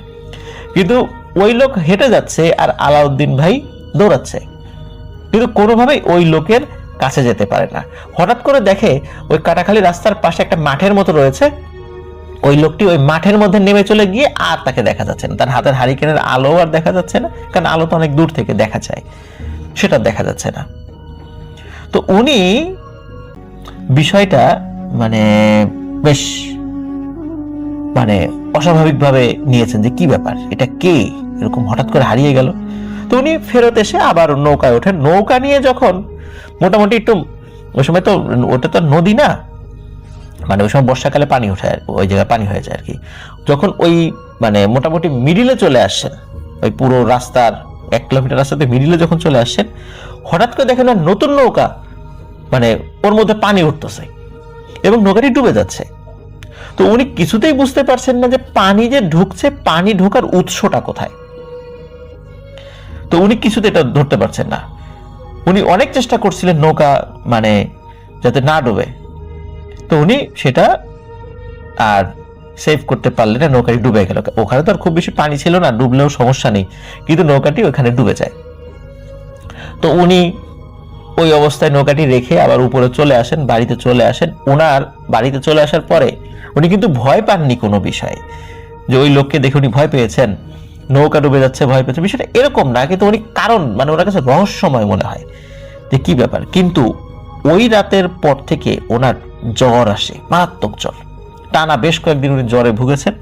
S2: কিন্তু ওই লোক হেঁটে যাচ্ছে আর আলাউদ্দিন ভাই দৌড়াচ্ছে, কিন্তু কোনোভাবেই ওই লোকের কাছে যেতে পারে না। হঠাৎ করে দেখে ওই কাটাখালী রাস্তার পাশে একটা মাঠের মতো রয়েছে, ওই লোকটি ওই মাঠের মধ্যে নেমে চলে গিয়ে আর তাকে দেখা যাচ্ছে না, তার হাতের হারিকেনের আলো আর দেখা যাচ্ছে না, কারণ আলো তো অনেক দূর থেকে দেখা যায়, সেটা দেখা যাচ্ছে না। তো উনি বিষয়টা মানে বেশ মানে অস্বাভাবিকভাবে নিয়েছেন যে কি ব্যাপার, এটা কে, এরকম হঠাৎ করে হারিয়ে গেল। তো উনি ফেরত এসে আবার নৌকায় ওঠেন। নৌকা নিয়ে যখন মোটামুটি একটু, ওই সময় তো ওটা তো নদী না, মানে ওই সময় বর্ষাকালে পানি ওঠে, ওই জায়গায় পানি হয়ে যায় আর কি। যখন ওই মানে মোটামুটি মিডিলে চলে আসছেন, ওই পুরো রাস্তার 1 কিলোমিটার রাস্তাতে মিডিলে যখন চলে আসছেন, হঠাৎ করে দেখেন নতুন নৌকা, মানে ওর মধ্যে পানি উঠতেছে এবং নৌকাটি ডুবে যাচ্ছে। তো উনি কিছুতেই বুঝতে পারছেন না যে পানি যে ঢুকছে, পানি ঢোকার উৎসটা কোথায়। তো উনি কিছুতে এটা ধরতে পারছেন না। উনি অনেক চেষ্টা করছিলেন নৌকা মানে যাতে না ডুবে, তো উনি সেটা আর সেভ করতে পারলেন না, নৌকাটি ডুবে গেল। ওখানে তো আর খুব বেশি পানি ছিল না, ডুবলেও সমস্যা নেই, কিন্তু নৌকাটি ওখানে ডুবে যায়। তো উনি ওই অবস্থায় নৌকাটি রেখে আবার উপরে চলে আসেন, বাড়িতে চলে আসেন। ওনার বাড়িতে চলে আসার পরে উনি কিন্তু ভয় পাননি কোনো বিষয়ে, যে ওই লোককে দেখে উনি ভয় পেয়েছেন, নৌকা ডুবে যাচ্ছে ভয় পেয়েছে, বিষয়টা এরকম না। কিন্তু উনি কারণ মানে ওনার কাছে রহস্যময় মনে হয় যে কি ব্যাপার। কিন্তু ওই রাতের পর থেকে ওনার জ্বর আসে, মারাত্মক জ্বর, টানা বেশ কয়েকদিন উনি জ্বরে ভুগেছেন।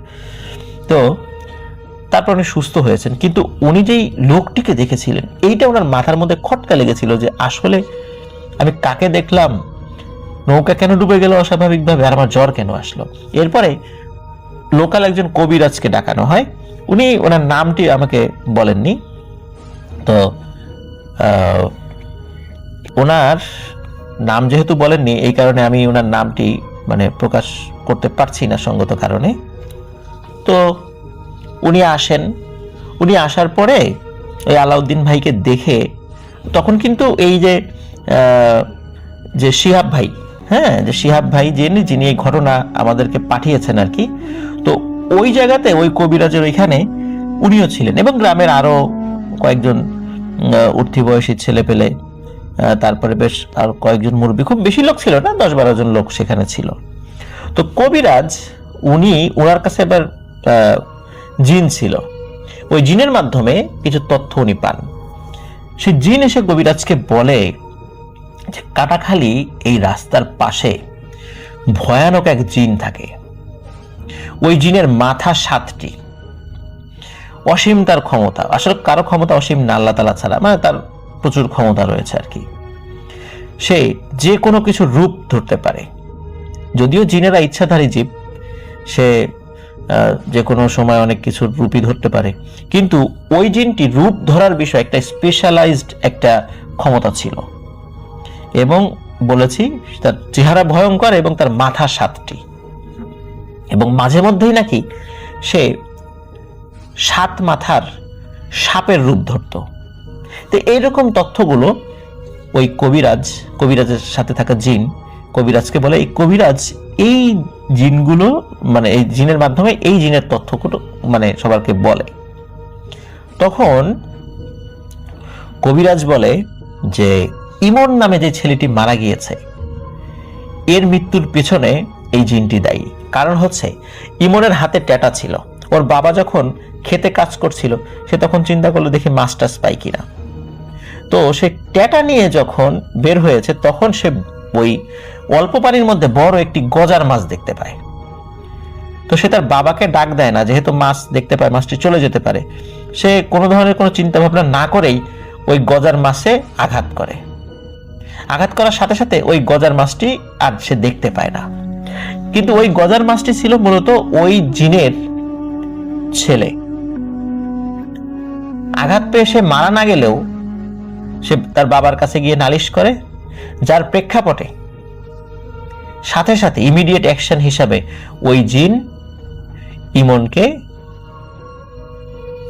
S2: তো তারপর উনি সুস্থ হয়েছেন, কিন্তু উনি যেই লোকটিকে দেখেছিলেন এইটা ওনার মাথার মধ্যে খটকা লেগেছিল যে আসলে আমি কাকে দেখলাম, নৌকা কেন ডুবে গেল অস্বাভাবিকভাবে, আর আমার জ্বর কেন আসলো। এরপরে লোকাল একজন কবিরাজকে ডাকানো হয়, উনি ওনার নামটি আমাকে বলেননি। তো ওনার নাম যেহেতু বলেননি, এই কারণে আমি ওনার নামটি মানে প্রকাশ করতে পারছি না সঙ্গত কারণে। তো উনি আসেন, উনি আসার পরে ওই আলাউদ্দিন ভাইকে দেখে, তখন কিন্তু এই যে শিহাব ভাই, হ্যাঁ, যে শিহাব ভাই যিনি এই ঘটনা আমাদেরকে পাঠিয়েছেন আর কি, তো ওই জায়গাতে ওই কবিরাজের ওইখানে উনিও ছিলেন, এবং গ্রামের আরো কয়েকজন উঠতি বয়সী ছেলে পেলে, তারপরে বেশ আর কয়েকজন মুরব্বী, খুব বেশি লোক ছিল না, 10-12 জন লোক সেখানে ছিল। তো কবিরাজ ওনার কাছে এবার জিন ছিল, ওই জিনের মাধ্যমে কিছু তথ্য উনি পান। সেই জিন এসে কবিরাজকে বলে যে কাটাখালি এই রাস্তার পাশে ভয়ানক এক জিন থাকে, ওই জিনের মাথা 7টি, অসীম তার ক্ষমতা, আসলে কারো ক্ষমতা অসীম না আল্লাহ তাআলা ছাড়া, মানে তার প্রচুর ক্ষমতা রয়েছে আর কি। সে যে কোনো কিছু রূপ ধরতে পারে, যদিও জিনেরা ইচ্ছাধারী জীব, সে যে কোনো সময় অনেক কিছুর রূপই ধরতে পারে, কিন্তু ওই জিনটি রূপ ধরার বিষয়ে একটা স্পেশালাইজড একটা ক্ষমতা ছিল, এবং বলেছি তার চেহারা ভয়ঙ্কর এবং তার মাথা 7টি, এবং মাঝে মধ্যেই নাকি সে 7 মাথার সাপের রূপ ধরত। তো এইরকম তথ্যগুলো ওই কবিরাজের সাথে থাকা জিন কবিরাজকে বলে, এই কবিরাজ এই জিনগুলো মানে এই জিনের মাধ্যমে এই জিনের তথ্যগুলো মানে সবাইকে বলে। তখন কবিরাজ বলে যে ইমন নামে যে ছেলেটি মারা গিয়েছে, এর মৃত্যুর পেছনে এই জিনটি দায়ী। কারণ হচ্ছে ইমনের হাতে ট্যাটা ছিল, ওর বাবা যখন খেতে কাজ করছিল সে তখন চিন্তা করলো দেখি মাছ টাছ পাই কিনা। তো সে ট্যাটা নিয়ে যখন বের হয়েছে তখন সে ওই অল্প পানির মধ্যে বড় একটি গজার মাছ দেখতে পায়। তো সে তার বাবাকে ডাক দেয় না, যেহেতু মাছ দেখতে পায় মাছটি চলে যেতে পারে। সে কোনো ধরনের কোনো চিন্তা ভাবনা না করেই ওই গজার মাছে আঘাত করে। আঘাত করার সাথে সাথে ওই গজার মাছটি আর সে দেখতে পায় না, কিন্তু ওই গজার মাছটি ছিল মূলত ওই জিনের ছেলে। আঘাত পেয়ে সে মারা না গেলেও সে তার বাবার কাছে গিয়ে নালিশ করে, যার প্রেক্ষাপটে সাথে সাথে ইমিডিয়েট অ্যাকশন হিসাবে ওই জিন ইমনকে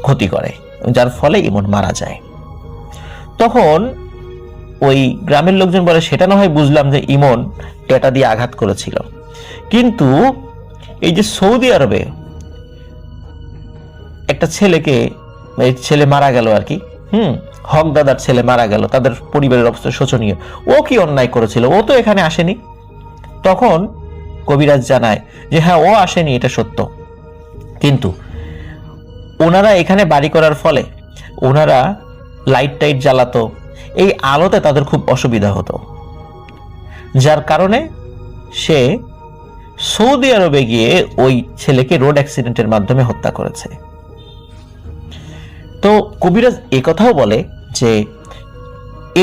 S2: ক্ষতি করে, যার ফলে ইমন মারা যায়। তখন ওই গ্রামের লোকজন বলে সেটা না হয় বুঝলাম যে ইমন টেটা দিয়ে আঘাত করেছিল, কিন্তু এই যে সৌদি আরবে একটা ছেলে মারা গেল আর কি, হক দাদার ছেলে মারা গেল, তাদের পরিবারের অবস্থা শোচনীয়, ও কি অন্যায় করেছিল, ও তো এখানে আসেনি। তখন কবিরাজ জানায় যে হ্যাঁ ও আসেনি, এটা সত্য, কিন্তু ওনারা এখানে বাড়ি করার ফলে ওনারা লাইট টাইট জ্বালাতো, এই আলোতে তাদের খুব অসুবিধা হতো, যার কারণে সে সৌদি আরবে গিয়ে ওই ছেলেকে রোড অ্যাক্সিডেন্টের মাধ্যমে হত্যা করেছে। তো কবিরাজ একথাও বলে যে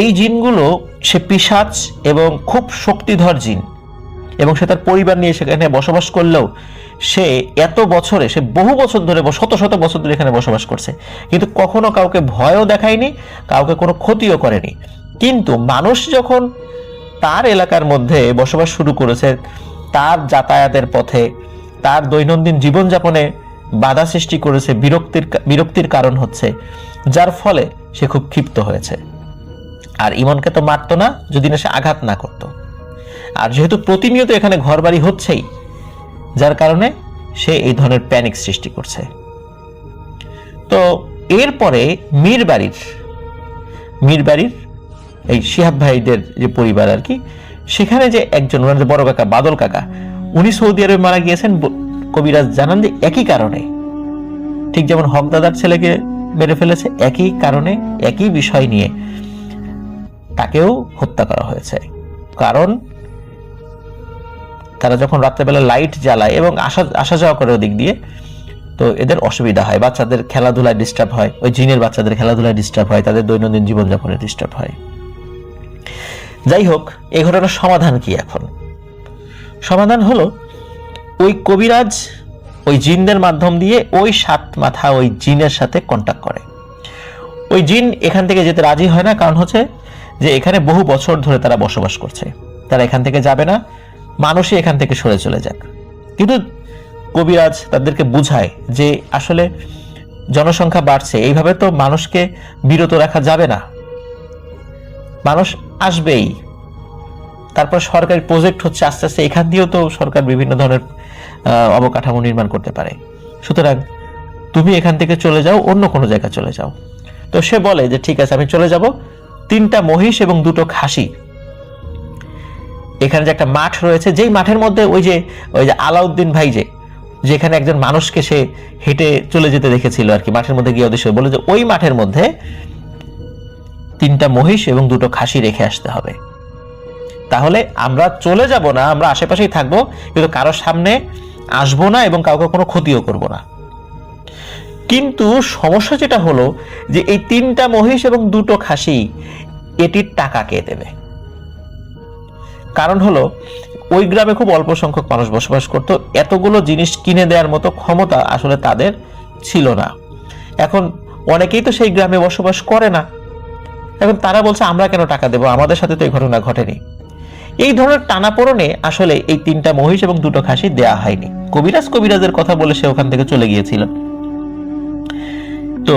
S2: এই জিনগুলো সে পিশাচ এবং খুব শক্তিধর জিন, এবং সে তার পরিবার নিয়ে সেখানে বসবাস করলেও সে সে বহু বছর ধরে, শত শত বছর ধরে এখানে বসবাস করছে, কিন্তু কখনো কাউকে ভয়ও দেখায়নি, কাউকে কোনো ক্ষতিও করেনি। কিন্তু মানুষ যখন তার এলাকার মধ্যে বসবাস শুরু করেছে, তার যাতায়াতের পথে, তার দৈনন্দিন জীবনযাপনে বাধা সৃষ্টি করেছে, বিরক্তির কারণ হচ্ছে, যার ফলে সে খুব ক্ষিপ্ত হয়েছে। আর ইমনকে তো মারতো না যদি না সে আঘাত না করত, আর যেহেতু প্রতিনিয়ত এখানে ঘরবাড়ি হচ্ছেই, যার কারণে সে এই ধরনের প্যানিক সৃষ্টি করছে। তো এরপরে মীর বাড়ির এই শিহাব ভাইদের যে পরিবার আর কি, সেখানে যে একজন ওনার বড় কাকা বাদল কাকা, উনি সৌদি আরবে মারা গিয়েছেন। কবিরাজ জানান যে একই কারণে, ঠিক যেমন হক দাদার ছেলেকে মেরে ফেলেছে, একই কারণে একই বিষয় নিয়ে তাকেও হত্যা করা হয়েছে। কারণ তারা যখন রাত্রেবেলা লাইট জ্বালায় এবং আসা যাওয়া করে ওদিক দিয়ে, তো এদের অসুবিধা হয়, বাচ্চাদের খেলাধুলায় ডিস্টার্ব হয়, ওই জিনের বাচ্চাদের খেলাধুলায় ডিস্টার্ব হয়, তাদের দৈনন্দিন জীবনযাপনে ডিস্টার্ব হয়। যাই হোক, এই ঘটনার সমাধান কি? এখন সমাধান হলো ওই কবিরাজ ওই জিনদের মাধ্যম দিয়ে ওই 7 মাথা ওই জিনের সাথে কন্ট্যাক্ট করে। ওই জিন এখান থেকে যেতে রাজি হয় না, কারণ হচ্ছে যে এখানে বহু বছর ধরে তারা বসবাস করছে, তারা এখান থেকে যাবে না, মানুষই এখান থেকে সরে চলে যাক। কিন্তু কবিরাজ তাদেরকে বুঝায় যে আসলে জনসংখ্যা বাড়ছে, এইভাবে তো মানুষকে বিরত রাখা যাবে না, মানুষ আসবেই। তারপর সরকারি প্রজেক্ট হচ্ছে আস্তে আস্তে, এখান দিয়েও তো সরকার বিভিন্ন ধরনের অবকাঠামো নির্মাণ করতে পারে, সুতরাং তুমি এখান থেকে চলে যাও, অন্য কোনো জায়গায় চলে যাও। তো সে বলে যে ঠিক আছে, আমি চলে যাব। 3টা মহিষ এবং 2টো খাসি, এখানে যে একটা মাঠ রয়েছে, যেই মাঠের মধ্যে ওই যে আলাউদ্দিন ভাই যেখানে একজন মানুষকে সে হেঁটে চলে যেতে দেখেছিল আর কি, মাঠের মধ্যে গিয়ে ওদের বলে যে ওই মাঠের মধ্যে 3টা মহিষ এবং 2টো খাসি রেখে আসতে হবে। তাহলে আমরা চলে যাব না, আমরা আশেপাশেই থাকবো, কিন্তু কারোর সামনে আসবো না এবং কাউকে কোনো ক্ষতিও করব না। কিন্তু সমস্যা যেটা হলো যে এই 3টা মহিষ এবং 2টো খাসি, এটির টাকা কে দেবে? কারণ হলো ওই গ্রামে খুব অল্প সংখ্যক মানুষ বসবাস করত, এতগুলো জিনিস কিনে দেওয়ার মতো ক্ষমতা আসলে তাদের ছিল না। এখন অনেকেই তো সেই গ্রামে বসবাস করে না, এখন তারা বলছে আমরা কেন টাকা দেবো, আমাদের সাথে তো এই ঘটনা ঘটেনি। এই ধরনের টানাপোড়েনে আসলে এই 3টা মহিষ এবং 2টো খাসি দেয়া হয়নি। কবিরাজের কথা বলে সে ওখান থেকে চলে গিয়েছিল। তো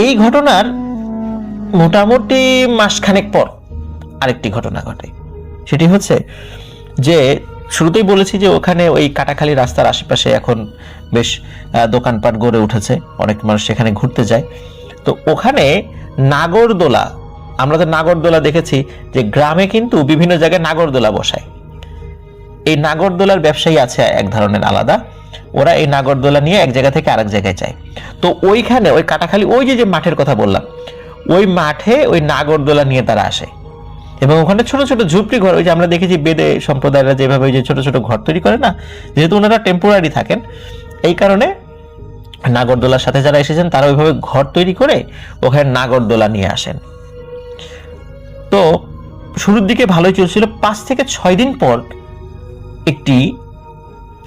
S2: এই ঘটনার মোটামুটি মাসখানেক পর আরেকটি ঘটনা ঘটে। সেটি হচ্ছে যে শুরুতেই বলেছি যে ওখানে ওই কাটাখালী রাস্তার আশেপাশে এখন বেশ দোকানপাট গড়ে উঠেছে, অনেক মানুষ সেখানে ঘুরতে যায়। তো ওখানে নাগরদোলা, আমরা তো নাগরদোলা দেখেছি যে গ্রামে কিন্তু বিভিন্ন জায়গায় নাগরদোলা বসায়। এই নাগরদোলার ব্যবসায়ী আছে এক ধরনের আলাদা, ওরা এই নাগরদোলা নিয়ে এক জায়গা থেকে আরেক জায়গায় যায়। তো ওইখানে ওই কাটাখালী ওই যে মাঠের কথা বললাম, ওই মাঠে ওই নাগরদোলা নিয়ে তারা আসে এবং ওখানে ছোট ছোট ঝুপড়ি ঘর, ওই যে আমরা দেখেছি বেদে সম্প্রদায়রা যেভাবে ওই যে ছোট ছোট ঘর তৈরি করে না, যেহেতু ওনারা টেম্পোরারি থাকেন, এই কারণে নাগরদোলার সাথে যারা এসেছেন তারা ওইভাবে ঘর তৈরি করে ওখানে নাগরদোলা নিয়ে আসেন। তো শুরুর দিকে ভালোই চলছিল, 5 থেকে 6 দিন পর একটি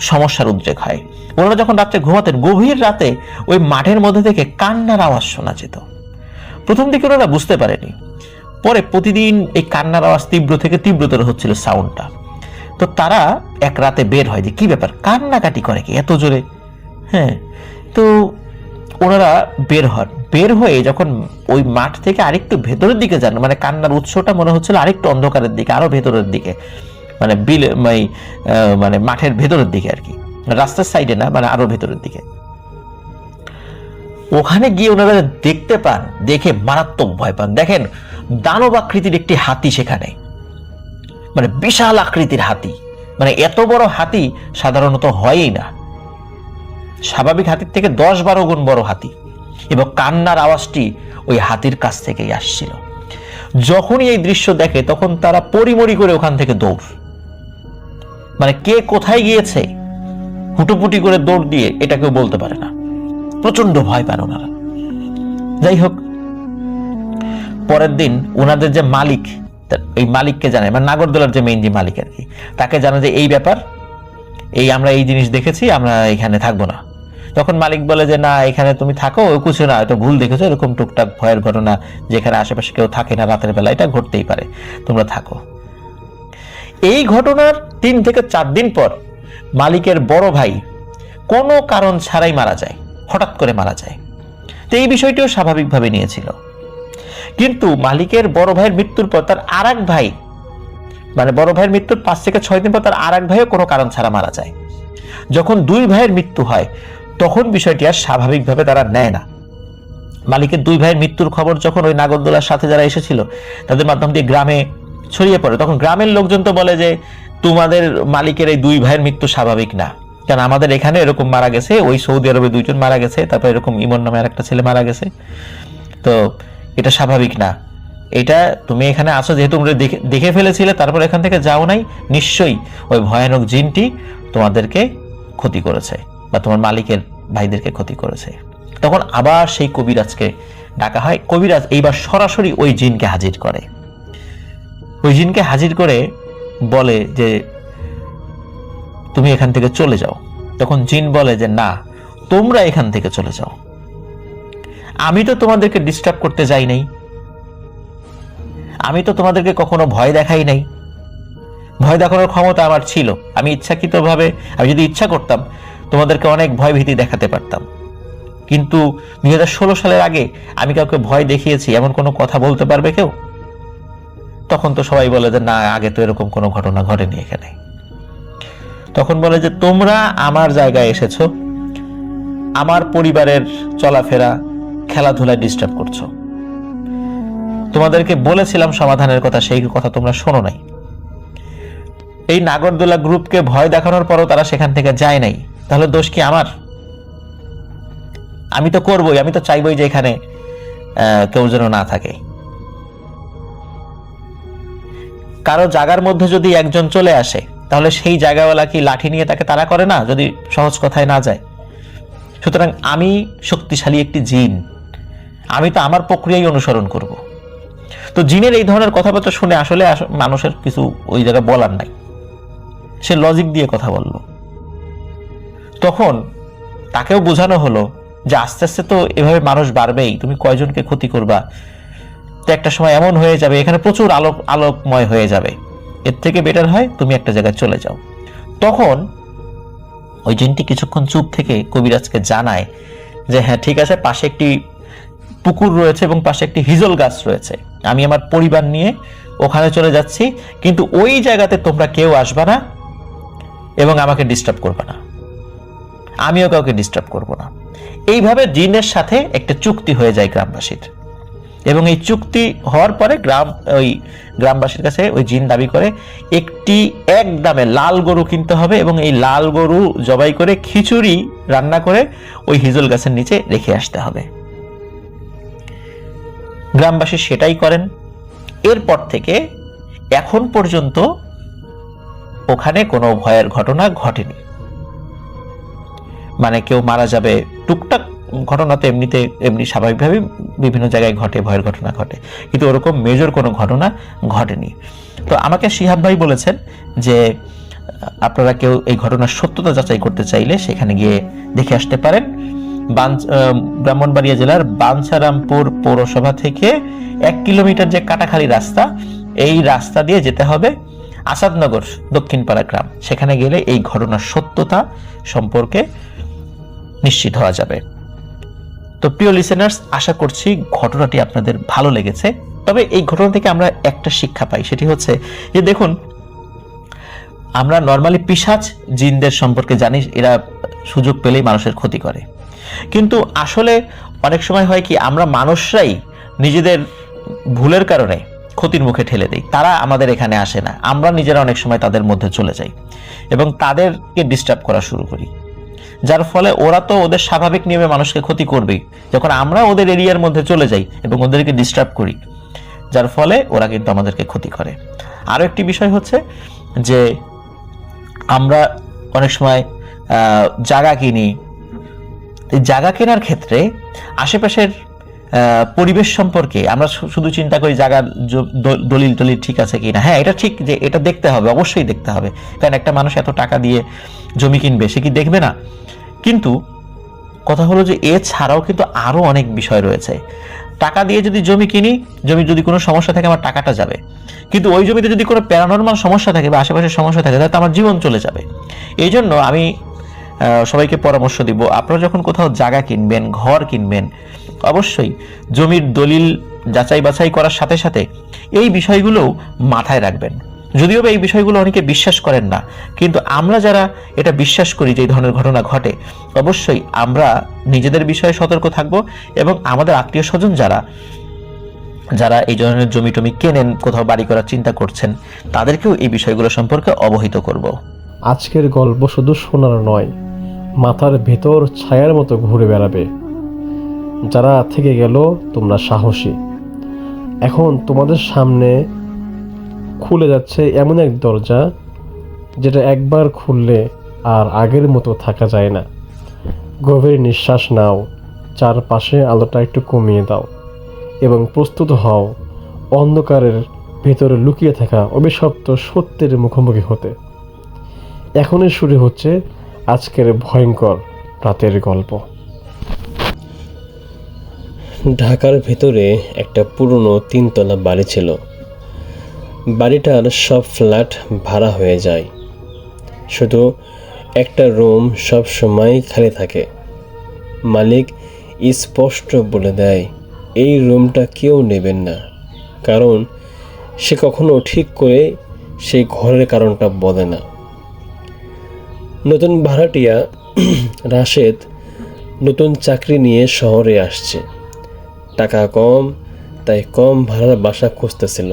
S2: সমস্যার উদ্রেক হয়। ওনারা যখন রাত্রে ঘুমাতেন, গভীর রাতে ওই মাঠের মধ্যে থেকে কান্নার আওয়াজ শোনা যেত। প্রথম দিকে ওনারা বুঝতে পারেনি, পরে প্রতিদিন এই কান্নার আওয়াজ তীব্র থেকে তীব্রতর হচ্ছিল সাউন্ডটা। তো তারা এক রাতে বের হয় যে কি ব্যাপার, কান্নাকাটি করে কি এত জোরে। হ্যাঁ, তো ওনারা বের হয়ে যখন ওই মাঠ থেকে আরেকটু ভেতরের দিকে যান, মানে কান্নার উৎসটা মনে হচ্ছিল আরেকটু অন্ধকারের দিকে, আরো ভেতরের দিকে, মানে মানে মাঠের ভেতরের দিকে আর কি, রাস্তার সাইডে না, মানে আরো ভেতরের দিকে। ওখানে গিয়ে ওনারা দেখতে পান, দেখে মারাত্মক ভয় পান। দেখেন দানব আকৃতির একটি হাতি সেখানে, মানে বিশাল আকৃতির হাতি, মানে এত বড় হাতি সাধারণত হয়ই না, স্বাভাবিক হাতির থেকে 10-12 গুণ বড় হাতি, এবং কান্নার আওয়াজটি ওই হাতির কাছ থেকেই আসছিল। যখনই এই দৃশ্য দেখে তখন তারা পরিমরি করে ওখান থেকে দৌড়, মানে কে কোথায় গিয়েছে হুটোপুটি করে দৌড় দিয়ে এটা কেউ বলতে পারে না, প্রচন্ড ভয় পান ওনারা। যাই হোক, পরের দিন ওনাদের যে মালিক, এই মালিককে জানায়, মানে নাগরদোলার যে মেইন যে মালিক আর কি, তাকে জানা যে এই ব্যাপার, আমরা এই জিনিস দেখেছি, আমরা এখানে থাকবো না। তখন মালিক বলে যে না, এখানে তুমি থাকো, কিছু না, হয়তো ভুল দেখেছো, এরকম টুকটাক ভয়ের ঘটনা যেখানে আশেপাশে কেউ থাকে না রাতের বেলা, এটা ঘটতেই পারে, তোমরা থাকো। এই ঘটনার 3 থেকে 4 দিন পর মালিকের বড় ভাই কোনো কারণ ছাড়াই মারা যায়, হঠাৎ করে মারা যায়। তো এই বিষয়টিও স্বাভাবিকভাবে নিয়েছিল, কিন্তু মালিকের বড় ভাইয়ের মৃত্যুর পর তার আর এক ভাই, মানে বড় ভাইয়ের মৃত্যুর 5 থেকে 6 দিন পর তার আর এক ভাইও কোনো কারণ ছাড়া মারা যায়। যখন 2 ভাইয়ের মৃত্যু হয় তখন বিষয়টি আর স্বাভাবিকভাবে তারা নেয় না। মালিকের 2 ভাইয়ের মৃত্যুর খবর যখন ওই নাগরদোলার সাথে যারা এসেছিল তাদের মাধ্যম দিয়ে গ্রামে ছড়িয়ে পড়ে, তখন গ্রামের লোকজন তো বলে যে তোমাদের মালিকের এই 2 ভাইয়ের মৃত্যু স্বাভাবিক না, কারণ আমাদের এখানে এরকম মারা গেছে, ওই সৌদি আরবে 2 জন মারা গেছে, তারপর এরকম ইমন নামে একটা ছেলে মারা গেছে, তো এটা স্বাভাবিক না। এটা তুমি এখানে আসো যেহেতু তোমরা দেখে ফেলেছিলে, তারপর এখান থেকে যাও নাই, নিশ্চয়ই ওই ভয়ানক জিনটি তোমাদেরকে ক্ষতি করেছে বা তোমার মালিকের ভাইদেরকে ক্ষতি করেছে। তখন আবার সেই কবিরাজকে ডাকা হয়। কবিরাজ এইবার সরাসরি ওই জিনকে হাজির করে। ওই জিনকে হাজির করে বলে যে তুমি এখান থেকে চলে যাও। তখন জিন বলে যে না, তোমরা এখান থেকে চলে যাও, আমি তো তোমাদেরকে ডিস্টার্ব করতে যাই নাই, আমি তো তোমাদেরকে কখনো ভয় দেখাই নাই। ভয় দেখানোর ক্ষমতা আমার ছিল, আমি ইচ্ছাকৃতভাবে, আমি যদি ইচ্ছা করতাম তোমাদেরকে অনেক ভয় ভীতি দেখাতে পারতাম, কিন্তু 2016 সালের আগে আমি কাউকে ভয় দেখিয়েছি এমন কোনো কথা বলতে পারবে কেউ? তখন তো সবাই বলে যে না, আগে তো এরকম কোনো ঘটনা ঘটেনি এখানে। তখন বলে যে তোমরা আমার জায়গায় এসেছো, আমার পরিবারের চলাফেরা খেলাধুলায় ডিস্টার্ব করছো, তোমাদেরকে বলেছিলাম সমাধানের কথা, সেই কথা তোমরা শোনো নাই। এই নাগরদোলা গ্রুপকে ভয় দেখানোর পরও তারা সেখান থেকে যায় নাই, তাহলে দোষ কি আমার? আমি তো করবই, আমি তো চাইবই যে এখানে কেউ যেন না থাকে। কারো জায়গার মধ্যে যদি একজন চলে আসে, তাহলে সেই জায়গাওয়ালা কি লাঠি নিয়ে তাকে তাড়া করে না, যদি সহজ কথায় না যায়? সুতরাং আমি শক্তিশালী একটি জিন, আমি তো আমার প্রক্রিয়াই অনুসরণ করব। তো জিনের এই ধরনের কথাবার্তা শুনে আসলে মানুষের কিছু ওই জায়গায় বলার নাই, সে লজিক দিয়ে কথা বলল। তখন তাকেও বোঝানো হলো যে আস্তে আস্তে তো এভাবে মানুষ বাড়বেই, তুমি কয়জনকে ক্ষতি করবা, তো একটা সময় এমন হয়ে যাবে এখানে প্রচুর আলোকময় হয়ে যাবে, এর থেকে বেটার হয় তুমি একটা জায়গায় চলে যাও। তখন ওই জিনটি কিছুক্ষণ চুপ থেকে কবিরাজকে জানায় যে হ্যাঁ ঠিক আছে, পাশে একটি পুকুর রয়েছে এবং পাশে একটি হিজল গাছ রয়েছে, আমি আমার পরিবার নিয়ে ওখানে চলে যাচ্ছি, কিন্তু ওই জায়গাতে তোমরা কেউ আসবা না এবং আমাকে ডিস্টার্ব করবে না, আমিও কাউকে ডিস্টার্ব করব না। এইভাবে জিনের সাথে একটা চুক্তি হয়ে যায় গ্রামবাসীর, এবং এই চুক্তি হওয়ার পরে গ্রামবাসীর কাছে ওই জিন দাবি করে এক দামে লাল গরু কিনতে হবে এবং এই লাল গরু জবাই করে খিচুড়ি রান্না করে ওই হিজল গাছের নিচে রেখে আসতে হবে। গ্রামবাসী সেটাই করেন। এরপর থেকে এখন পর্যন্ত ওখানে কোনো ভয়ের ঘটনা ঘটেনি। মানে কেউ মারা যাবে, টুকটাক ঘটনা তো এমনি স্বাভাবিকভাবে বিভিন্ন জায়গায় ঘটে, ভয়ের ঘটনা ঘটে, কিন্তু ওরকম মেজর কোনো ঘটনা ঘটেনি। তো আমাকে শিহাব ভাই বলেছেন যে আপনারা কেউ এই ঘটনার সত্যতা যাচাই করতে চাইলে সেখানে গিয়ে দেখে আসতে পারেন। ব্রাহ্মণবাড়িয়া জেলার বাঞ্ছারামপুর পৌরসভা থেকে 1 কিলোমিটার যে কাটাখালী রাস্তা, এই রাস্তা দিয়ে যেতে হবে আসাদনগর দক্ষিণপাড়া গ্রাম। সেখানে গেলে এই ঘটনার সত্যতা সম্পর্কে নিশ্চিত হওয়া যাবে। তো প্রিয় লিসেনার্স, আশা করছি ঘটনাটি আপনাদের ভালো লেগেছে। তবে এই ঘটনা থেকে আমরা একটা শিক্ষা পাই, সেটি হচ্ছে যে দেখুন, আমরা নর্মালি পিশাচ জিনদের সম্পর্কে জানি, এরা সুযোগ পেলেই মানুষের ক্ষতি করে, কিন্তু আসলে অনেক সময় হয় কি, আমরা মানুষরাই নিজেদের ভুলের কারণে ক্ষতির মুখে ঠেলে দেই। তারা আমাদের এখানে আসে না, আমরা নিজেরা অনেক সময় তাদের মধ্যে চলে যাই এবং তাদেরকে ডিস্টার্ব করা শুরু করি, যার ফলে ওরা তো ওদের স্বাভাবিক নিয়মে মানুষকে ক্ষতি করবেই। যখন আমরা ওদের এরিয়ার মধ্যে চলে যাই এবং ওদেরকে ডিস্টার্ব করি, যার ফলে ওরা কিন্তু আমাদেরকে ক্ষতি করে। আরো একটি বিষয় হচ্ছে যে আমরা অনেক সময় জায়গা কিনি, জায়গা কেনার ক্ষেত্রে আশেপাশের পরিবেশ সম্পর্কে আমরা শুধু চিন্তা করি জায়গার দলিল ঠিক আছে কিনা। হ্যাঁ, এটা ঠিক যে এটা দেখতে হবে, অবশ্যই দেখতে হবে, কারণ একটা মানুষ এত টাকা দিয়ে জমি কিনবে, সে কি দেখবে না? কিন্তু কথা হলো যে এছাড়াও কিন্তু আরো অনেক বিষয় রয়েছে। টাকা দিয়ে যদি জমি কিনি, জমির যদি কোনো সমস্যা থাকে আমার টাকাটা যাবে, কিন্তু ওই জমিতে যদি কোনো প্যারানর্মাল সমস্যা থাকে বা আশেপাশের সমস্যা থাকে, তাহলে আমার জীবন চলে যাবে। এই জন্য আমি সবাইকে পরামর্শ দিব, আপনারা যখন কোথাও জায়গা কিনবেন, ঘর কিনবেন, অবশ্যই জমির দলিল যাচাই বাছাই করার সাথে সাথে এই বিষয়গুলো মাথায় রাখবেন। যদিও এই বিষয়গুলো অনেকে বিশ্বাস করেন না, কিন্তু আমরা যারা এটা বিশ্বাস করি যে এই ধরনের ঘটনা ঘটে, অবশ্যই আমরা নিজেদের বিষয়ে সতর্ক থাকব এবং আমাদের আত্মীয় স্বজন যারা এই ধরনের জমি টমি কেনেন, কোথাও বাড়ি করার চিন্তা করছেন, তাদেরকেও এই বিষয়গুলো সম্পর্কে অবহিত করব।
S3: আজকের গল্প শুধু শোনার নয়, মাথার ভেতর ছায়ার মতো ঘুরে বেড়াবে। যারা থেকে গেল তোমরা সাহসী, এখন তোমাদের সামনে খুলে যাচ্ছে এমন এক দরজা যেটা একবার খুললে আর আগের মতো থাকা যায় না। গভীর নিঃশ্বাস নাও, চারপাশে আলোটা একটু কমিয়ে দাও এবং প্রস্তুত হও অন্ধকারের ভেতরে লুকিয়ে থাকা অভিশপ্ত সত্যের মুখোমুখি হতে। এখনই শুরু হচ্ছে আজকের ভয়ঙ্কর রাতের গল্প।
S4: ঢাকার ভেতরে একটা পুরনো 3 তলা বাড়ি ছিল। বাড়িটার সব ফ্ল্যাট ভাড়া হয়ে যায়, শুধু একটা রুম সব সময় খালি থাকে। মালিক স্পষ্ট বলে দেয়, এই রুমটা কেউ নেবেন না, কারণ সে কখনো ঠিক করে সেই ঘরের কারণটা বলে না। নতুন ভাড়াটিয়া রাশেদ নতুন চাকরি নিয়ে শহরে আসছে। টাকা কম, তাই কম ভাড়ার বাসা খুঁজতেছিল।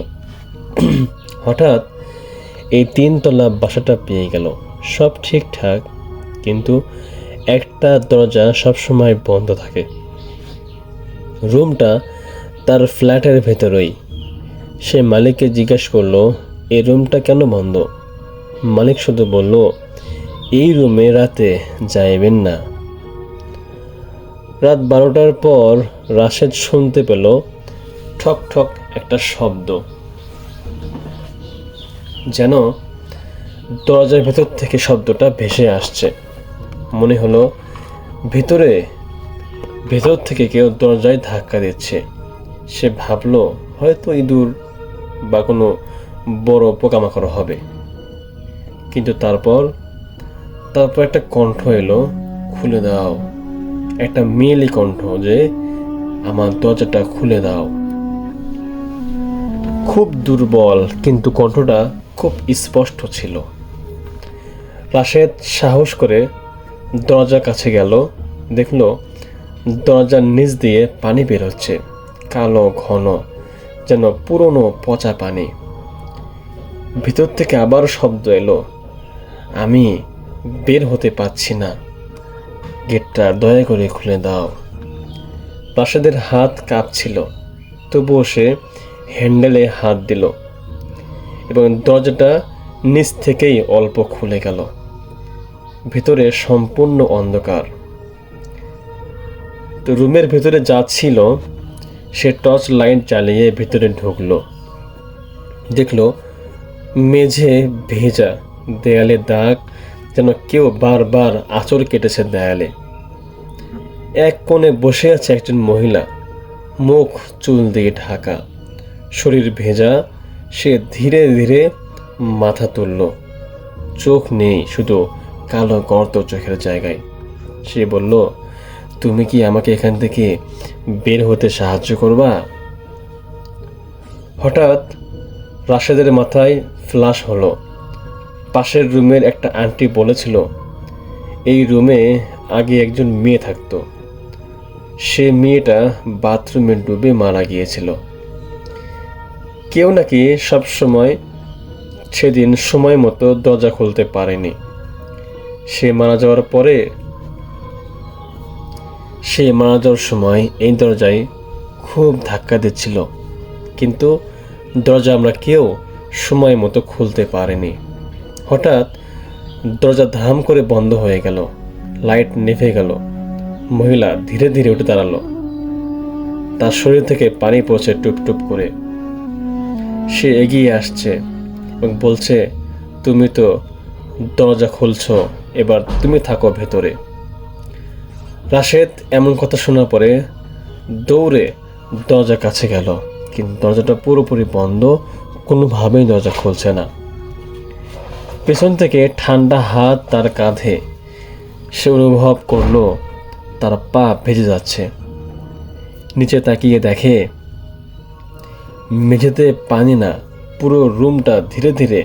S4: হঠাৎ এই 3 তলা বাসাটা পেয়ে গেল। সব ঠিকঠাক, কিন্তু একটা দরজা সবসময় বন্ধ থাকে। রুমটা তার ফ্ল্যাটের ভেতরেই। সে মালিককে জিজ্ঞাসা করলো, এই রুমটা কেন বন্ধ? মালিক শুধু বলল, এই রুমে রাতে যাইবেন না। রাত 12টার পর রাশেদ শুনতে পেল ঠক ঠক একটা শব্দ, যেন দরজার ভেতর থেকে শব্দটা ভেসে আসছে। মনে হলো ভেতর থেকে কেউ দরজায় ধাক্কা দিচ্ছে। সে ভাবলো হয়তো ইঁদুর বা কোনো বড় পোকামাকড় হবে। কিন্তু তারপর একটা কণ্ঠ এলো, খুলে দাও। একটা মেয়েলি কণ্ঠ, যে আমার দরজাটা খুলে দাও। খুব দুর্বল, কিন্তু কণ্ঠটা খুব স্পষ্ট ছিল। রাশেদ সাহস করে দরজার কাছে গেল। দেখলো দরজার নিচ দিয়ে পানি বের হচ্ছে, কালো ঘন, যেন পুরনো পচা পানি। ভিতর থেকে আবার শব্দ এলো, আমি বের হতে পারছি না, গেটটা দয়া করে খুলে দাও। রাশেদের হাত কাঁপছিল, তবুও সে হ্যান্ডেলে হাত দিল এবং দরজাটা নিচ থেকেই অল্প খুলে গেল। ভিতরে সম্পূর্ণ অন্ধকার। তো রুমের ভেতরে যা ছিল, সে টর্চ লাইট জ্বালিয়ে ভিতরে ঢুকলো। দেখলো মেঝে ভেজা, দেয়ালে দাগ, যেন কেউ বারবার আঁচড় কেটেছে দেয়ালে। এক কোণে বসে আছে একজন মহিলা, মুখ চুল দিয়ে ঢাকা, শরীর ভেজা। সে ধীরে ধীরে মাথা তুলল। চোখ নেই, শুধু কালো গর্ত চোখের জায়গায়। সে বলল, তুমি কি আমাকে এখান থেকে বের হতে সাহায্য করবা? হঠাৎ রাশেদের মাথায় ফ্ল্যাশ হলো। পাশের রুমের একটা আন্টি বলেছিল, এই রুমে আগে একজন মেয়ে থাকতো। সে মেয়েটা বাথরুমে ডুবে মারা গিয়েছিল। কেউ নাকি সেদিন সময় মতো দরজা খুলতে পারেনি। সে মারা যাওয়ার সময় এই দরজায় খুব ধাক্কা দিচ্ছিল, কিন্তু দরজা আমরা কেউ সময় মতো খুলতে পারিনি। হঠাৎ দরজা ধাম করে বন্ধ হয়ে গেল, লাইট নিভে গেল। মহিলা ধীরে ধীরে উঠে দাঁড়ালো। তার শরীর থেকে পানি পড়ছে টুপ টুপ করে। সে এগিয়ে আসছে এবং বলছে, তুমি তো দরজা খুলছো, এবার তুমি থাকো ভেতরে। রাশেদ এমন কথা শোনার পরে দৌড়ে দরজার কাছে গেল, কিন্তু দরজাটা পুরোপুরি বন্ধ, কোনোভাবেই দরজা খুলছে না। পেছন থেকে ঠান্ডা হাত তার কাঁধে। সে অনুভব করলো তার পা ভেজে যাচ্ছে। নিচে তাকিয়ে দেখে মেঝেতে পানি না, পুরো রুমটা ধীরে ধীরে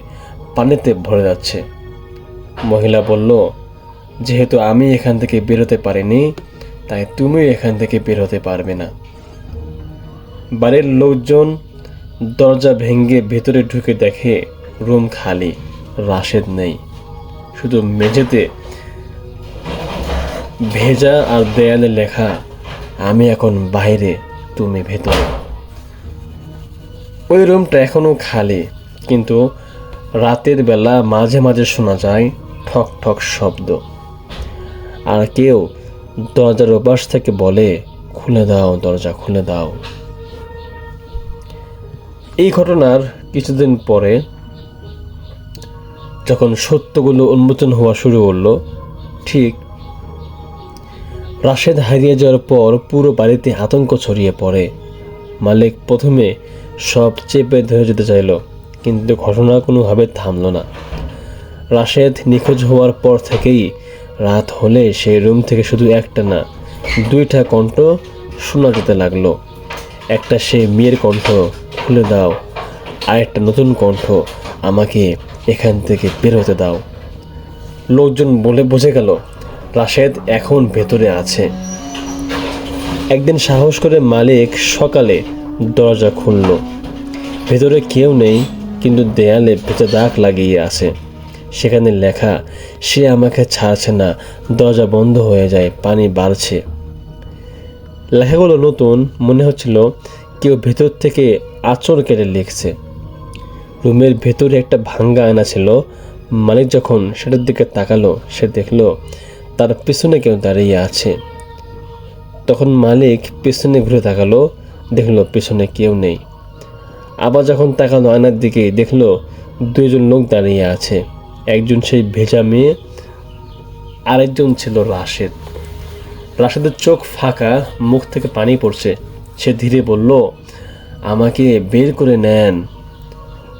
S4: পানিতে ভরে যাচ্ছে। মহিলা বলল, যেহেতু আমি এখান থেকে বেরোতে পারিনি, তাই তুমিও এখান থেকে বেরোতে পারবে না। বাড়ির লোকজন দরজা ভেঙে ভেতরে ঢুকে দেখে রুম খালি, রাশেদ নেই। শুধু মেঝেতে ভেজা আর দেয়ালে লেখা, আমি এখন বাইরে, তুমি ভেতরে। ওই রুমটা এখনও খালি, কিন্তু রাতের বেলা মাঝে মাঝে শোনা যায় ঠক ঠক শব্দ, আর কেউ দরজার ওপাশ থেকে বলে, খুলে দাও দরজা, খুলে দাও। এই ঘটনার কিছুদিন পরে যখন সত্যগুলো উন্মোচন হওয়া শুরু করলো, ঠিক রাশেদ হারিয়ে যাওয়ার পর পুরো বাড়িতে আতঙ্ক ছড়িয়ে পড়ে। মালিক প্রথমে সব চেপে ধরে যেতে চাইল, কিন্তু ঘটনা কোনোভাবে থামল না। রাশেদ নিখোঁজ হওয়ার পর থেকেই রাত হলে সেই রুম থেকে শুধু একটা না, দুইটা কণ্ঠ শোনা যেতে লাগলো। একটা সেই মেয়ের কণ্ঠ, খুলে দাও, আর একটা নতুন কণ্ঠ, আমাকে এখান থেকে বের হতে দাও। লোকজন বলে বুঝে গেল রাশেদ এখন ভেতরে আছে। একদিন সাহস করে মালিক সকালে দরজা খুলল। ভেতরে কেউ নেই, কিন্তু দেয়ালে ভেজা দাগ লাগিয়ে আছে। সেখানে লেখা, সে আমাকে ছাড়ছে না, দরজা বন্ধ হয়ে যায়, পানি বাড়ছে। লেখাগুলো নতুন, মনে হচ্ছিল কেউ ভেতর থেকে আঁচড় কেটে লিখছে। রুমের ভেতরে একটা ভাঙ্গা আয়না ছিল। মালিক যখন সেটার দিকে তাকালো, সে দেখলো তার পেছনে কেউ দাঁড়িয়ে আছে। তখন মালিক পেছনে ঘুরে তাকালো, দেখলো পেছনে কেউ নেই। আবার যখন তাকালো আয়নার দিকে, দেখলো দুইজন লোক দাঁড়িয়ে আছে। একজন সেই ভেজা মেয়ে, আরেকজন ছিল রাশেদ। রাশেদের চোখ ফাঁকা, মুখ থেকে পানি পড়ছে। সে ধীরে বলল, আমাকে বের করে নেন।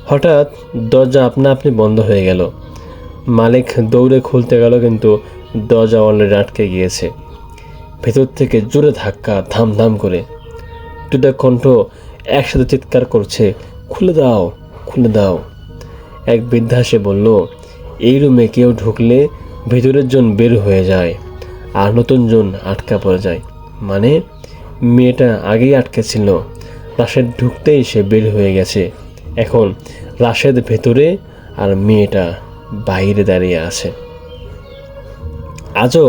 S4: হঠাৎ দরজা আপনা আপনি বন্ধ হয়ে গেল। মালিক দৌড়ে খুলতে গেল, কিন্তু দরজা অলরেডি আটকে গিয়েছে। ভেতর থেকে জোরে ধাক্কা, ধাম ধাম করে। দুটা কণ্ঠ একসাথে চিৎকার করছে, খুলে দাও, খুলে দাও। এক বৃদ্ধা সে বলল, এই রুমে কেউ ঢুকলে ভেতরের জন বের হয়ে যায়, আর নতুন জন আটকা পড়ে যায়। মানে মেয়েটা আগেই আটকে ছিল, রাশেদ ঢুকতেই সে বের হয়ে গেছে। এখন রাশেদ ভেতরে আর মেয়েটা বাইরে দাঁড়িয়ে আছে। আজও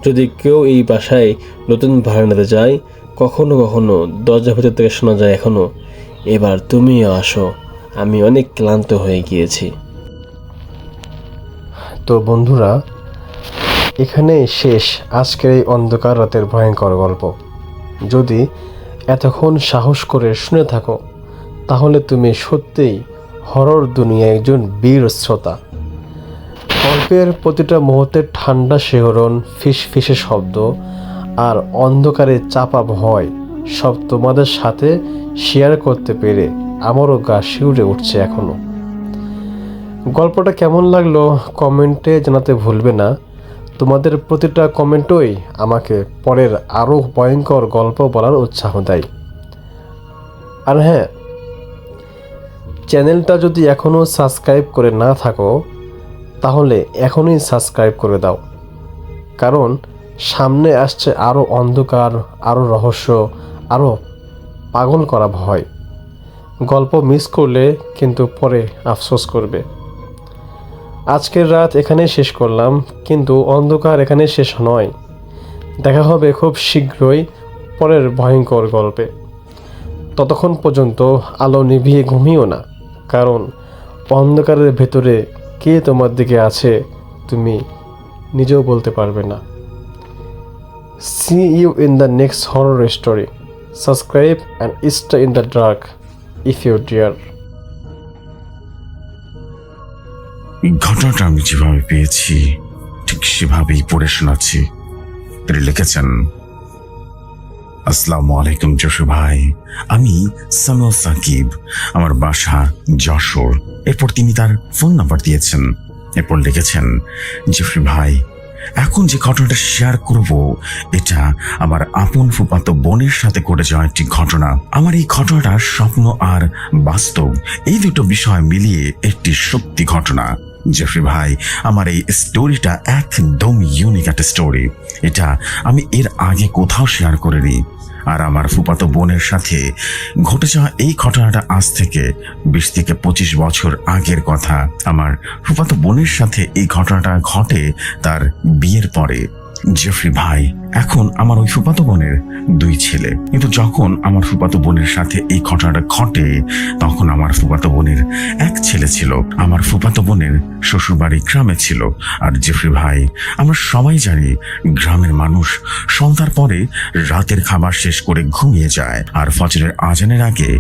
S4: যদি কেউ এই বাসায় নতুন ভাড়া নিতে যায়, কখনো কখনো দরজা ভেতর থেকে শোনা যায় এখনো, এবার তুমিও আসো, আমি অনেক ক্লান্ত হয়ে গিয়েছি।
S3: তো বন্ধুরা, এখানেই শেষ আজকের এই অন্ধকার রাতের ভয়ঙ্কর গল্প। যদি এতক্ষণ সাহস করে শুনে থাকো, তাহলে তুমি সত্যিই হরর দুনিয়ায় একজন বীর শ্রোতা। গল্পের প্রতিটা মুহূর্তের ঠান্ডা শিহরণ, ফিসফিসে শব্দ আর অন্ধকারে চাপা ভয় সব তোমাদের সাথে শেয়ার করতে পেরে আমারও গা শিউরে উঠছে এখনও। গল্পটা কেমন লাগলো কমেন্টে জানাতে ভুলবে না। তোমাদের প্রতিটা কমেন্টই আমাকে পরের আরও ভয়ঙ্কর গল্প বলার উৎসাহ দেয়। আর হ্যাঁ, চ্যানেলটা যদি এখনও সাবস্ক্রাইব করে না থাকো, তাহলে এখনই সাবস্ক্রাইব করে দাও, কারণ সামনে আসছে আরও অন্ধকার, আরও রহস্য, আরও পাগল করা ভয়। গল্প মিস করলে কিন্তু পরে আফসোস করবে। আজকের রাত এখানেই শেষ করলাম, কিন্তু অন্ধকার এখানে শেষ নয়। দেখা হবে খুব শীঘ্রই পরের ভয়ঙ্কর গল্পে। ততক্ষণ পর্যন্ত আলো নিভিয়ে ঘুমিও না, কারণ অন্ধকারের ভেতরে কে তোমার দিকে আছে তুমি নিজেও বলতে পারবে না। See you in the next horror story. Subscribe and stay in the dark if you dare.
S5: ঘটনাটা আমি যেভাবে পেয়েছি ঠিক সেভাবেই পড়ে শোনাচ্ছি। তিনি লিখেছেন, আসসালামু আলাইকুম জসু ভাই, আমি সামিউল সাকিব, আমার বাসা যশোর। এরপর তিনি তার ফোন নাম্বার দিয়েছেন। এরপর লিখেছেন, জসু ভাই, এখন যে ঘটনাটা শেয়ার করব, এটা আমার আপন ফুফাতো বোনের সাথে ঘটে যাওয়া একটি ঘটনা। আমার এই ঘটনাটা স্বপ্ন আর বাস্তব, এই দুটো বিষয় মিলিয়ে একটি সত্যি ঘটনা। জেফরি ভাই, আমার এই স্টোরিটা একদম ইউনিক একটা স্টোরি। এটা আমি এর আগে কোথাও শেয়ার করিনি। আর আমার ফুফাতো বোনের সাথে ঘটে যাওয়া এই ঘটনাটা আজ থেকে 20 থেকে 25 বছর আগের কথা। আমার ফুফাতো বোনের সাথে এই ঘটনাটা ঘটে তার বিয়ের পরে। জেফরি ভাই, এখন আমার ওই ফুফাতো বোনের 2 ছেলে, কিন্তু যখন আমার ফুফাতো বোনের সাথে এই ঘটনাটা ঘটে তখন আমার ফুফাতো বোনের 1 ছেলে ছিল। আমার ফুফাতো বোনের শ্বশুরবাড়ি গ্রামে ছিল। আর জেফরি ভাই, আমরা সবাই জানি গ্রামের মানুষ সন্ধ্যার পরে রাতের খাবার শেষ করে ঘুমিয়ে যায় আর ফজরের আজানের আগে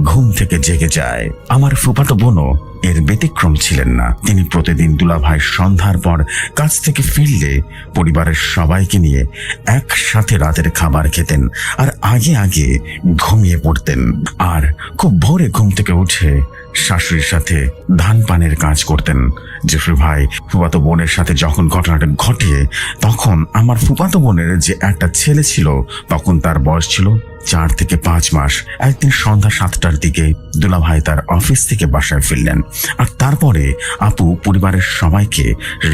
S5: ঘুম থেকে জেগে যায়। আমার ফুফাতো বোনও এর ব্যতিক্রম ছিলেন না। তিনি প্রতিদিন দুলাভাই সন্ধ্যার পর কাজ থেকে ফিরলে পরিবারের সবাইকে নিয়ে একসাথে রাতের খাবার খেতেন আর আগে আগে ঘুমিয়ে পড়তেন। আর খুব ভোরে ঘুম থেকে উঠে শাশুড়ির সাথে ধান পানের কাজ করতেন। জেফরি ভাই, ফুফাতো বোনের সাথে যখন ঘটনাটা ঘটে তখন আমার ফুফাতো বোনের যে একটা ছেলে ছিল তখন তার বয়স ছিল 4 থেকে 5 মাস। একদিন সন্ধ্যা 7টার দিকে দুলাভাই তার অফিস থেকে বাসায় ফিরলেন আর তারপরে আপু পরিবারের সবাইকে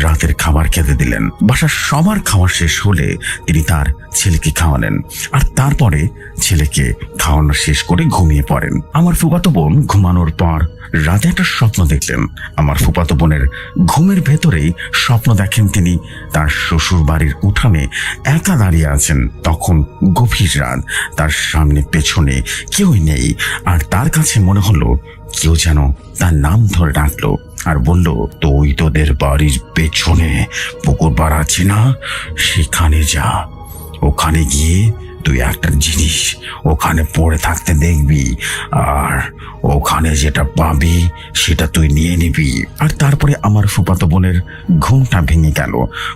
S5: রাতের খাবার খেতে দিলেন। বাসার সবার খাওয়া শেষ হলে তিনি তার ছেলেকে খাওয়ালেন আর তারপরে ছেলেকে খাওয়ানো শেষ করে ঘুমিয়ে পড়েন। আমার ফুফাতো বোন ঘুমানোর পর রাতে একটা স্বপ্ন দেখলেন। আমার ফুফাতো বোনের ঘুমের ভেতরেই স্বপ্ন দেখেন তিনি তার শ্বশুর বাড়ির উঠানে একা দাঁড়িয়ে আছেন। তখন গভীর রাত, তার সামনে পেছনে কেউই নেই আর তার কাছে মনে হলো কেউ যেন তার নাম ধরে ডাকলো আর বলল, তুই তোদের বাড়ির পেছনে পুকুর পাড় আছে না, সেখানে যা। ওখানে গিয়ে তুই একটা জিনিস ওখানে পড়ে থাকতে দেখবি আর ওখানে যেটা পাবি সেটা তুই নিয়ে নিবি। আর তারপরে আমার ফুফাতো বোনের ঘুমটা ভেঙে গেল।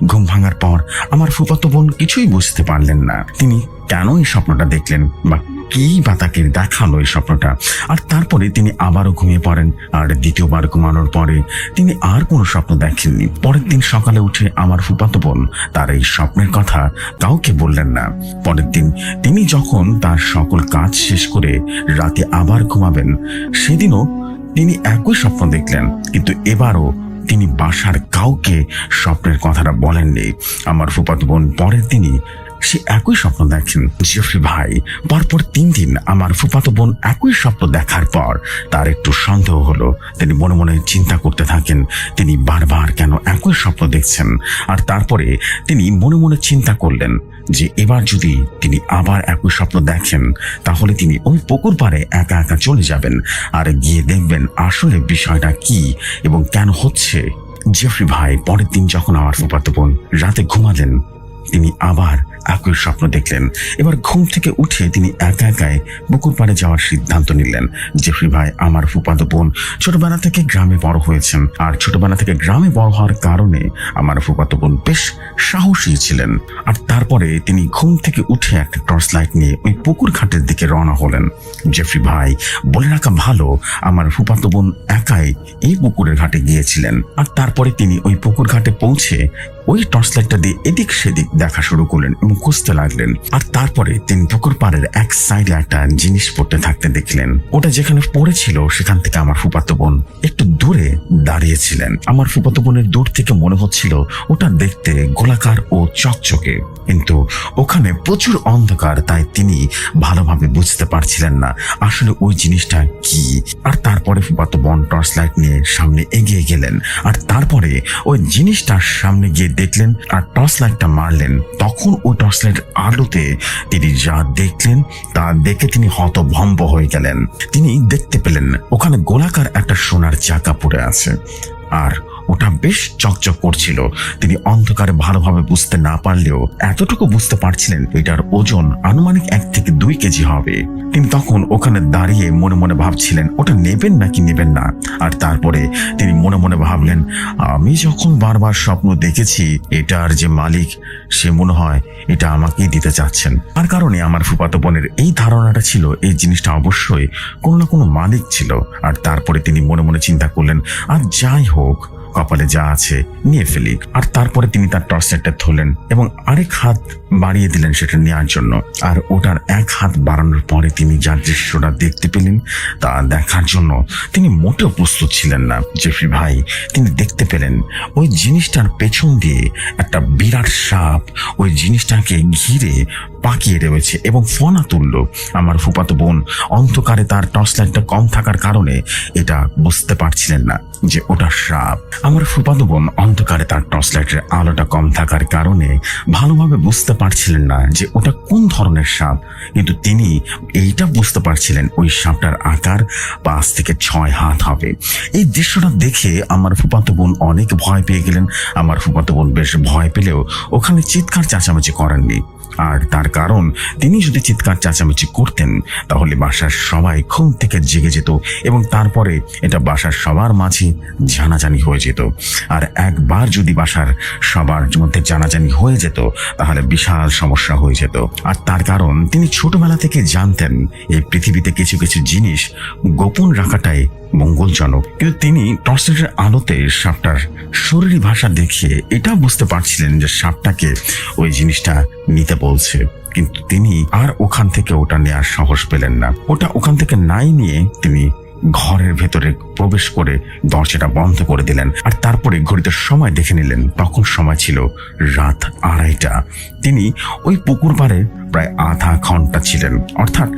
S5: ঘুম ভাঙার পর আমার ফুফাতো বোন কিছুই বুঝতে পারলেন না তিনি কেন এই স্বপ্নটা দেখলেন বা কি বা তাকে দেখালো এই স্বপ্নটা। আর তারপরে তিনি আবারও ঘুমিয়ে পড়েন আর দ্বিতীয়বার ঘুমানোর পরে তিনি আর কোনো স্বপ্ন দেখেননি। পরের দিন সকালে উঠে আমার ফুফাতো বোন তার এই স্বপ্নের কথা কাউকে বললেন না। পরের দিন তিনি যখন তার সকল কাজ শেষ করে রাতে আবার ঘুমাবেন সেদিনও তিনি একই স্বপ্ন দেখলেন, কিন্তু এবারও তিনি বাসার কাউকে স্বপ্নের কথাটা বলেননি। আমার ফুফাতো বোন পরের দিনই সে একই স্বপ্ন দেখেন। জেফরি ভাই, পরপর 3 দিন আমার ফুফাতো বোন একই স্বপ্ন দেখার পর তার একটু সন্দেহ হলো। তিনি মনে মনে চিন্তা করতে থাকেন তিনি বারবার কেন একই স্বপ্ন দেখছেন। আর তারপরে তিনি মনে মনে চিন্তা করলেন যে এবার যদি তিনি আবার একই স্বপ্ন দেখেন তাহলে তিনি ওই পুকুর পাড়ে একা একা চলে যাবেন আর গিয়ে দেখবেন আসলে বিষয়টা কি এবং কেন হচ্ছে। জেফরি ভাই, পরের দিন যখন আমার ফুফাতো বোন রাতে ঘুমালেন তিনি আবার একই স্বপ্ন দেখলেন। এবার ঘুম থেকে উঠে তিনি একা একাই পুকুর পাড়ে যাওয়ার সিদ্ধান্ত নিলেন। জেফরি ভাই, আমার ফুফাতো বোন ছোটবেলা থেকে গ্রামে বড় হয়েছেন আর ছোটবেলা থেকে গ্রামে বড় হওয়ার কারণে আমার ফুফাতো বোন বেশ সাহসী ছিলেন। আর তারপরে তিনি ঘুম থেকে উঠে একটা টর্চ লাইট নিয়ে ওই পুকুর ঘাটের দিকে রওনা হলেন। জেফরি ভাই, বলে রাখা ভালো আমার ফুফাতো বোন একাই এই পুকুরের ঘাটে গিয়েছিলেন। আর তারপরে তিনি ওই পুকুর ঘাটে পৌঁছে ওই টর্চ লাইটটা দিয়ে এদিক সেদিক দেখা শুরু করলেন এবং খুঁজতে লাগলেন। আর তারপরে তিনি পুকুর পাড়ের এক সাইডে একটা জিনিস পড়তে থাকতে দেখলেন। ওটা যেখানে পড়েছিল সেখান থেকে আমার ফুফাতো বোন একটু দূরে দাঁড়িয়েছিলেন। আমার ফুফাতো বোনের দূর থেকে মনে হচ্ছিল ওটা দেখতে গোলাকার ও চকচকে, কিন্তু ওখানে প্রচুর অন্ধকার, তাই তিনি ভালোভাবে বুঝতে পারছিলেন না আসলে ওই জিনিসটা কি। আর তারপরে ফুফাতো বোন টর্চ লাইট নিয়ে সামনে এগিয়ে গেলেন আর তারপরে ওই জিনিসটার সামনে গিয়ে দেখলেন আর টর্চ লাইটটা মারলেন। তখন ওই টর্চ লাইট আলোতে তিনি যা দেখলেন তা দেখে তিনি হতভম্ব হয়ে গেলেন। তিনি দেখতে পেলেন ওখানে গোলাকার একটা সোনার চাকা পড়ে আছে আর ওটা বেশ চকচক করছিল। তিনি অন্ধকারে ভালোভাবে বুঝতে না পারলেও এতটুকু বুঝতে পারছিলেন এটার ওজন আনুমানিক 1 থেকে 2 কেজি হবে। তিনি তখন ওখানে দাঁড়িয়ে মনে মনে ভাবছিলেন ওটা নেবেন নাকি নেবেন না। আর তারপরে তিনি মনে মনে ভাবলেন, আমি যখন বারবার স্বপ্ন দেখেছি এটার যে মালিক সে মনে হয় এটা আমাকেই দিতে চাচ্ছেন। আর কারণে আমার ফুফাতো বোনের এই ধারণাটা ছিল এই জিনিসটা অবশ্যই কোনো না কোনো মালিক ছিল। আর তারপরে তিনি মনে মনে চিন্তা করলেন, আর যাই হোক কপালে যা আছে নিয়ে ফেলি। আর তারপরে তিনি তার টর্চ লাইটটা ধরলেন এবং আরেক হাত বাড়িয়ে দিলেন সেটা নেওয়ার জন্য। আর ওটার এক হাত বাড়ানোর পরে তিনি যা দৃশ্যটা দেখতে পেলেন তা দেখার জন্য তিনি মোটেও প্রস্তুত ছিলেন না। জেফরি ভাই, তিনি দেখতে পেলেন ওই জিনিসটার পেছন দিয়ে একটা বিরাট সাপ ওই জিনিসটাকে ঘিরে পাকিয়ে রয়েছে এবং ফনা তুলল। আমার ফুফাতো বোন অন্ধকারে তার টর্চ লাইটটা কম থাকার কারণে এটা বুঝতে পারছিলেন না যে ওটা সাপ। আমার ফুফাতো বোন অন্ধকারে তার টর্চ লাইটের আলোটা কম থাকার কারণে ভালোভাবে বুঝতে পারছিলেন না যে ওটা কোন ধরনের সাপ, কিন্তু তিনি এইটা বুঝতে পারছিলেন ওই সাপটার আকার 5 থেকে 6 হাত হবে। এই দৃশ্যটা দেখে আমার ফুফাতো বোন অনেক ভয় পেয়ে গেলেন। আমার ফুফাতো বোন বেশ ভয় পেলেও ওখানে চিৎকার চেঁচামেচি করেননি। আর তার কারণ, তিনি যদি চিৎকার চেঁচামেচি করতেন তাহলে বাসার সবাই ঘুম থেকে জেগে যেত এবং তারপরে এটা বাসার সবার মাঝে জানাজানি হয়ে যেত। আর একবার যদি বাসার সবার মধ্যে জানাজানি হয়ে যেত তাহলে বিশাল সমস্যা হয়ে যেত। আর তার কারণ, তিনি ছোটবেলা থেকে জানতেন এই পৃথিবীতে কিছু কিছু জিনিস গোপন রাখাটাই মঙ্গলজনক, কিন্তু তিনি টর্চলাইটের আলোতে সাপটার শরীরী ভাষা দেখে এটা বুঝতে পারছিলেন যে সাপটাকে ওই জিনিসটা নিতে বলছে। কিন্তু তিনি আর ওখান থেকে ওটা নেওয়ার সাহস পেলেন না। ওটা ওখান থেকে নাই নিয়ে তিনি ঘরের ভেতরে প্রবেশ করে দরজাটা বন্ধ করে দিলেন। আর তারপরে ঘড়িতে সময় দেখে নিলেন, তখন সময় ছিল রাত 2:30। তিনি ওই পুকুর পাড়ে প্রায় আধা ঘন্টা ছিলেন, অর্থাৎ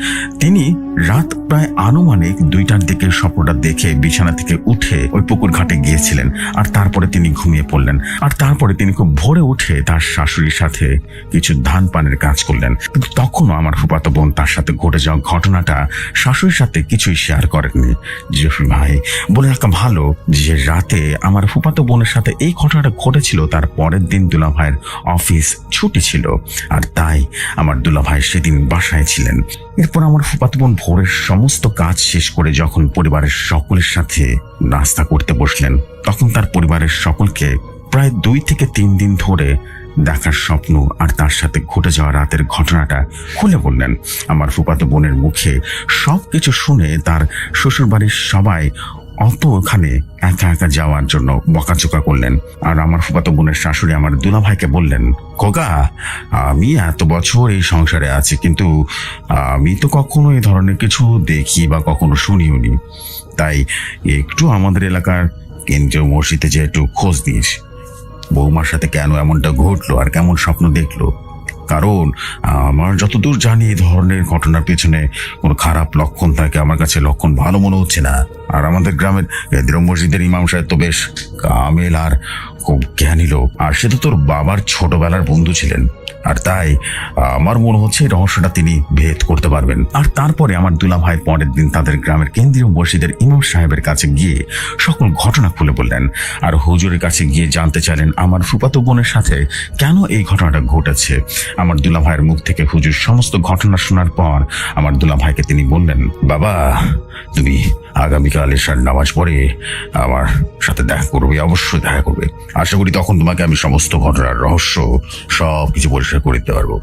S5: তিনি রাত প্রায় আনুমানিক 2টার দিকে স্বপ্নটা দেখে বিছানা থেকে উঠে ওই পুকুর ঘাটে গিয়েছিলেন। আর তারপরে তিনি ঘুমিয়ে পড়লেন। আর তারপরে তিনি খুব ভোরে উঠে তার শাশুড়ির সাথে কিছু ধান পানের কাজ করলেন। কিন্তু তখনও আমার ফুফাতো বোন তার সাথে ঘটে যাওয়া ঘটনাটা শাশুড়ির সাথে কিছুই শেয়ার করেননি। জেফরি ভাই বলে রাখা ভালো যে রাতে আমার ফুফাতো বোনের সাথে এই ঘটনাটা ঘটেছিল তার পরের দিন দুলাভাইয়ের অফিস ছুটি ছিল, আর তাই আমার দুলাভাই সেদিন বাসায় ছিলেন। এরপর আমার ফুফাতো বোন ভোরের সমস্ত কাজ শেষ করে যখন পরিবারের সকলের সাথে নাস্তা করতে বসলেন, তখন তার পরিবারের সকলকে প্রায় 2 থেকে 3 দিন ধরে দেখার স্বপ্ন আর তার সাথে ঘটে যাওয়া রাতের ঘটনাটা খুলে বললেন। আমার ফুফাতো বোনের মুখে সবকিছু শুনে তার শ্বশুরবাড়ির সবাই অত ওখানে একা একা যাওয়ার জন্য বকাচোকা করলেন। আর আমার ফুফাতো বোনের শাশুড়ি আমার দুলাভাইকে বললেন, খোকা, আমি এত বছর এই সংসারে আছি, কিন্তু আমি তো কখনো এই ধরনের কিছু দেখি বা কখনো শুনিওনি, তাই একটু আমাদের এলাকার কেন্দ্রীয় মসজিদে যে একটু খোঁজ দিস, বৌমার সাথে কেন এমনটা ঘটলো আর কেমন স্বপ্ন দেখলো। কারণ আমার যতদূর জানি এই ধরনের ঘটনার পেছনে কোনো খারাপ লক্ষণ থাকে, আমার কাছে লক্ষণ ভালো মনে হচ্ছে না। আর আমাদের গ্রামের কেন্দ্রীয় মসজিদের ইমাম সাহেব তো বেশ কামেল আর খুব জ্ঞানী লোক, আর সে তো তোর বাবার ছোটবেলার বন্ধু ছিলেন, আর তাই আমার মনে হচ্ছে এই রহস্যটা তিনি ভেদ করতে পারবেন। আর তারপরে আমার দুলাভাই পরের দিন তাদের গ্রামের কেন্দ্রীয় মসজিদের ইমাম সাহেবের কাছে গিয়ে সকল ঘটনা খুলে বললেন। আর হুজুরের কাছে গিয়ে জানতে চাইলেন আমার ফুফাতো বোনের সাথে কেন এই ঘটনাটা ঘটেছে। আমার দুলাভাইয়ের মুখ থেকে হুজুর সমস্ত ঘটনা শোনার পর আমার দুলাভাইকে তিনি বললেন, বাবা, তুমি আগামীকাল এশার নামাজ পড়ে আমার সাথে দেখা করবে, অবশ্যই দেখা করবে। আশা করি তখন তোমাকে আমি সমস্ত ঘটনার রহস্য সবকিছু পরিষ্কার করে দিতে পারবো।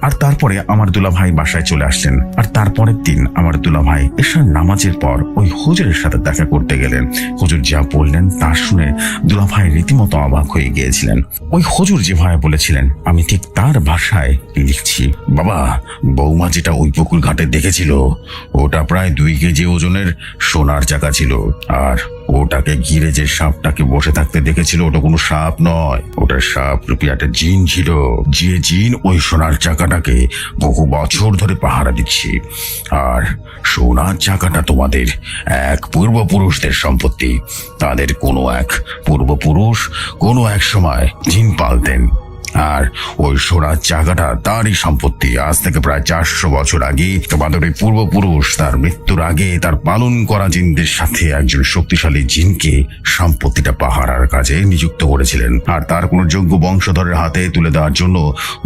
S5: আর তারপরে আমার দুলাভাই বাসায় চলে আসলেন। আর তারপরের দিন আমার দুলাভাই এশার নামাজের পর ওই হুজুরের সাথে দেখা করতে গেলেন। হুজুর যা বললেন তা শুনে দুলাভাই রীতিমতো অবাক হয়ে গিয়েছিলেন। ওই হুজুর যেভাবে বলেছিলেন আমি ঠিক তার ভাষায় লিখছি। বাবা, বৌমা যেটা ওই পুকুর ঘাটে দেখেছিল ওটা প্রায় 2 কেজি ওজনের সোনার চাকা ছিল, আর ওটাকে ঘিরে যে সাপটাকে বসে থাকতে দেখেছিল ওটা কোনো সাপ নয়, ওটা সাপ রূপী একটা জিন ছিল, যে জিন ওই সোনার চাকাটাকে বহু বছর ধরে পাহারা দিচ্ছে। আর সোনার চাকাটা তোমাদের এক পূর্বপুরুষদের সম্পত্তি। তাদের কোনো এক পূর্বপুরুষ কোনো এক সময় জিন পালতেন, আর ওই সোনার চাকাটা তারই সম্পত্তি। আজ থেকে প্রায় 400 বছর আগে তোমাদের ওই পূর্বপুরুষ তার মৃত্যুর আগে তার পালন করা জিনদের সাথে একজন শক্তিশালী জিনকে সম্পত্তিটা পাহারার কাজে নিযুক্ত করেছিলেন, আর তার কোন যোগ্য বংশধরের হাতে তুলে দেওয়ার জন্য